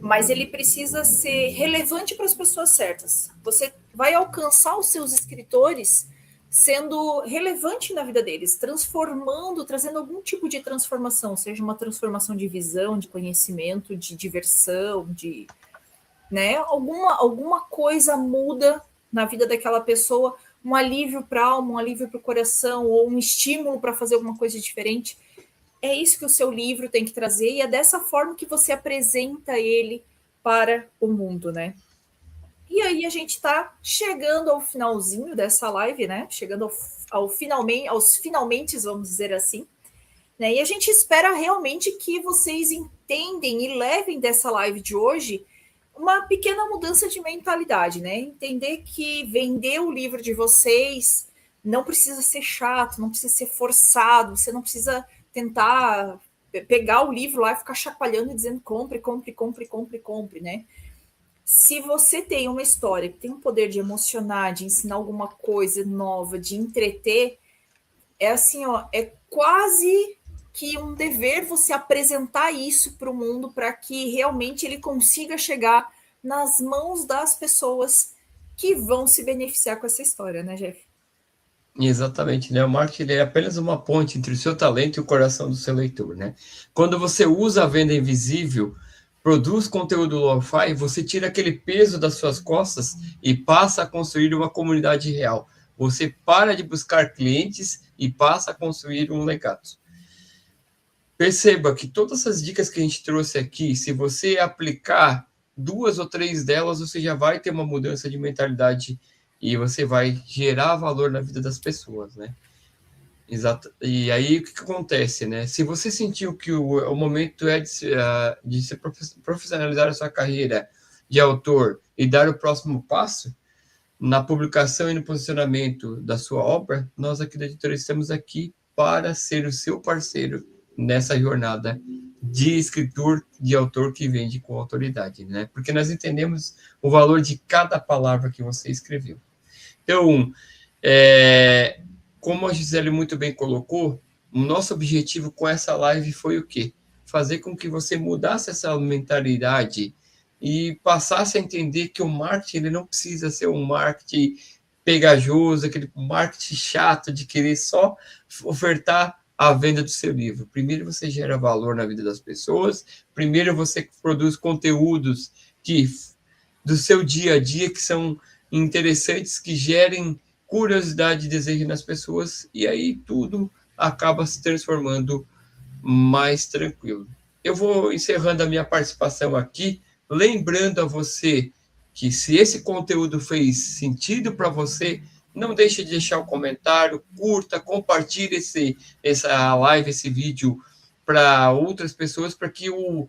mas ele precisa ser relevante para as pessoas certas. Você vai alcançar os seus escritores sendo relevante na vida deles, transformando, trazendo algum tipo de transformação, seja uma transformação de visão, de conhecimento, de diversão, de, né, alguma coisa muda na vida daquela pessoa, um alívio para a alma, um alívio para o coração, ou um estímulo para fazer alguma coisa diferente. É isso que o seu livro tem que trazer, e é dessa forma que você apresenta ele para o mundo, né? E aí a gente está chegando ao finalzinho dessa live, né? Chegando aos finalmente, vamos dizer assim, né? E a gente espera realmente que vocês entendem e levem dessa live de hoje uma pequena mudança de mentalidade, né? Entender que vender o livro de vocês não precisa ser chato, não precisa ser forçado, você não precisa tentar pegar o livro lá e ficar chacoalhando e dizendo compre, compre, compre, compre, compre, né? Se você tem uma história que tem o poder de emocionar, de ensinar alguma coisa nova, de entreter, é assim, ó, é quase que um dever você apresentar isso para o mundo para que realmente ele consiga chegar nas mãos das pessoas que vão se beneficiar com essa história, né, Jeff? Exatamente, né? O marketing é apenas uma ponte entre o seu talento e o coração do seu leitor, né? Quando você usa a venda invisível, produz conteúdo lo-fi, você tira aquele peso das suas costas e passa a construir uma comunidade real. Você para de buscar clientes e passa a construir um legado. Perceba que todas essas dicas que a gente trouxe aqui, se você aplicar 2 ou 3 delas, você já vai ter uma mudança de mentalidade e você vai gerar valor na vida das pessoas, né? Exato. E aí o que acontece, né? Se você sentiu que o momento é de se profissionalizar a sua carreira de autor e dar o próximo passo na publicação e no posicionamento da sua obra, nós aqui da editora estamos aqui para ser o seu parceiro nessa jornada de escritor, de autor que vende com autoridade, né? Porque nós entendemos o valor de cada palavra que você escreveu. Então, como a Gisele muito bem colocou, o nosso objetivo com essa live foi o quê? Fazer com que você mudasse essa mentalidade e passasse a entender que o marketing ele não precisa ser um marketing pegajoso, aquele marketing chato de querer só ofertar a venda do seu livro. Primeiro você gera valor na vida das pessoas, primeiro você produz conteúdos que do seu dia a dia que são interessantes, que gerem curiosidade e desejo nas pessoas, e aí tudo acaba se transformando mais tranquilo. Eu vou encerrando a minha participação aqui, lembrando a você que se esse conteúdo fez sentido para você, não deixe de deixar o comentário, curta, compartilhe essa live, esse vídeo para outras pessoas, para que o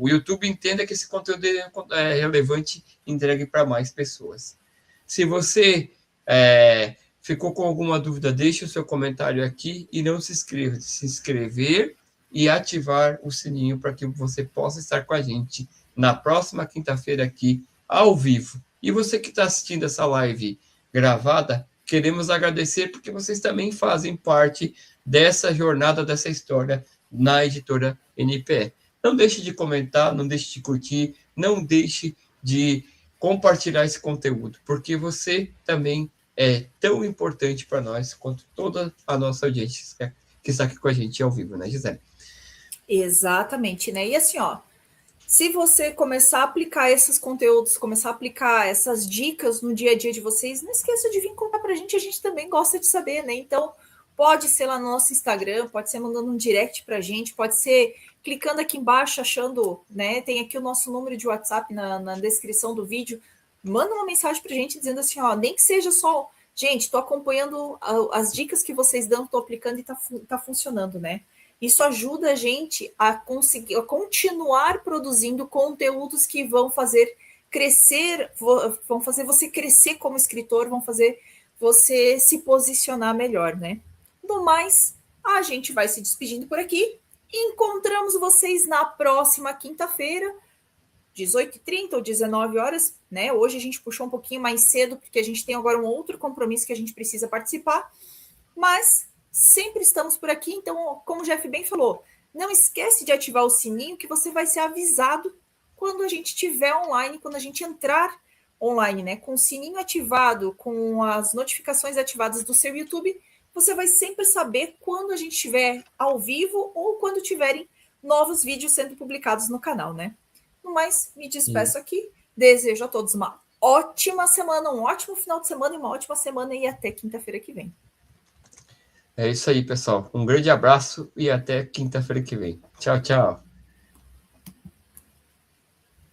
YouTube entenda que esse conteúdo é relevante e entregue para mais pessoas. Se você ficou com alguma dúvida, deixe o seu comentário aqui e não se inscrever e ativar o sininho para que você possa estar com a gente na próxima quinta-feira aqui ao vivo. E você que está assistindo essa live gravada, queremos agradecer porque vocês também fazem parte dessa jornada, dessa história na editora NPE. Não deixe de comentar, não deixe de curtir, não deixe de compartilhar esse conteúdo, porque você também é tão importante para nós quanto toda a nossa audiência que está aqui com a gente ao vivo, né, Gisele? Exatamente, né? E assim, ó, se você começar a aplicar esses conteúdos, começar a aplicar essas dicas no dia a dia de vocês, não esqueça de vir contar para a gente também gosta de saber, né? Então, pode ser lá no nosso Instagram, pode ser mandando um direct para a gente, pode ser clicando aqui embaixo, achando, né? Tem aqui o nosso número de WhatsApp na descrição do vídeo. Manda uma mensagem para a gente dizendo assim, ó, nem que seja só, gente, estou acompanhando as dicas que vocês dão, estou aplicando e tá funcionando, né? Isso ajuda a gente a conseguir a continuar produzindo conteúdos que vão fazer crescer, vão fazer você crescer como escritor, vão fazer você se posicionar melhor, né? No mais, a gente vai se despedindo por aqui. Encontramos vocês na próxima quinta-feira, 18h30 ou 19 horas, né? Hoje a gente puxou um pouquinho mais cedo, porque a gente tem agora um outro compromisso que a gente precisa participar, mas sempre estamos por aqui, então, como o Jeff bem falou, não esquece de ativar o sininho que você vai ser avisado quando a gente estiver online, quando a gente entrar online, né? Com o sininho ativado, com as notificações ativadas do seu YouTube, você vai sempre saber quando a gente estiver ao vivo ou quando tiverem novos vídeos sendo publicados no canal, né? No mais, me despeço aqui. Desejo a todos uma ótima semana, um ótimo final de semana e uma ótima semana e até quinta-feira que vem. É isso aí, pessoal. Um grande abraço e até quinta-feira que vem. Tchau, tchau.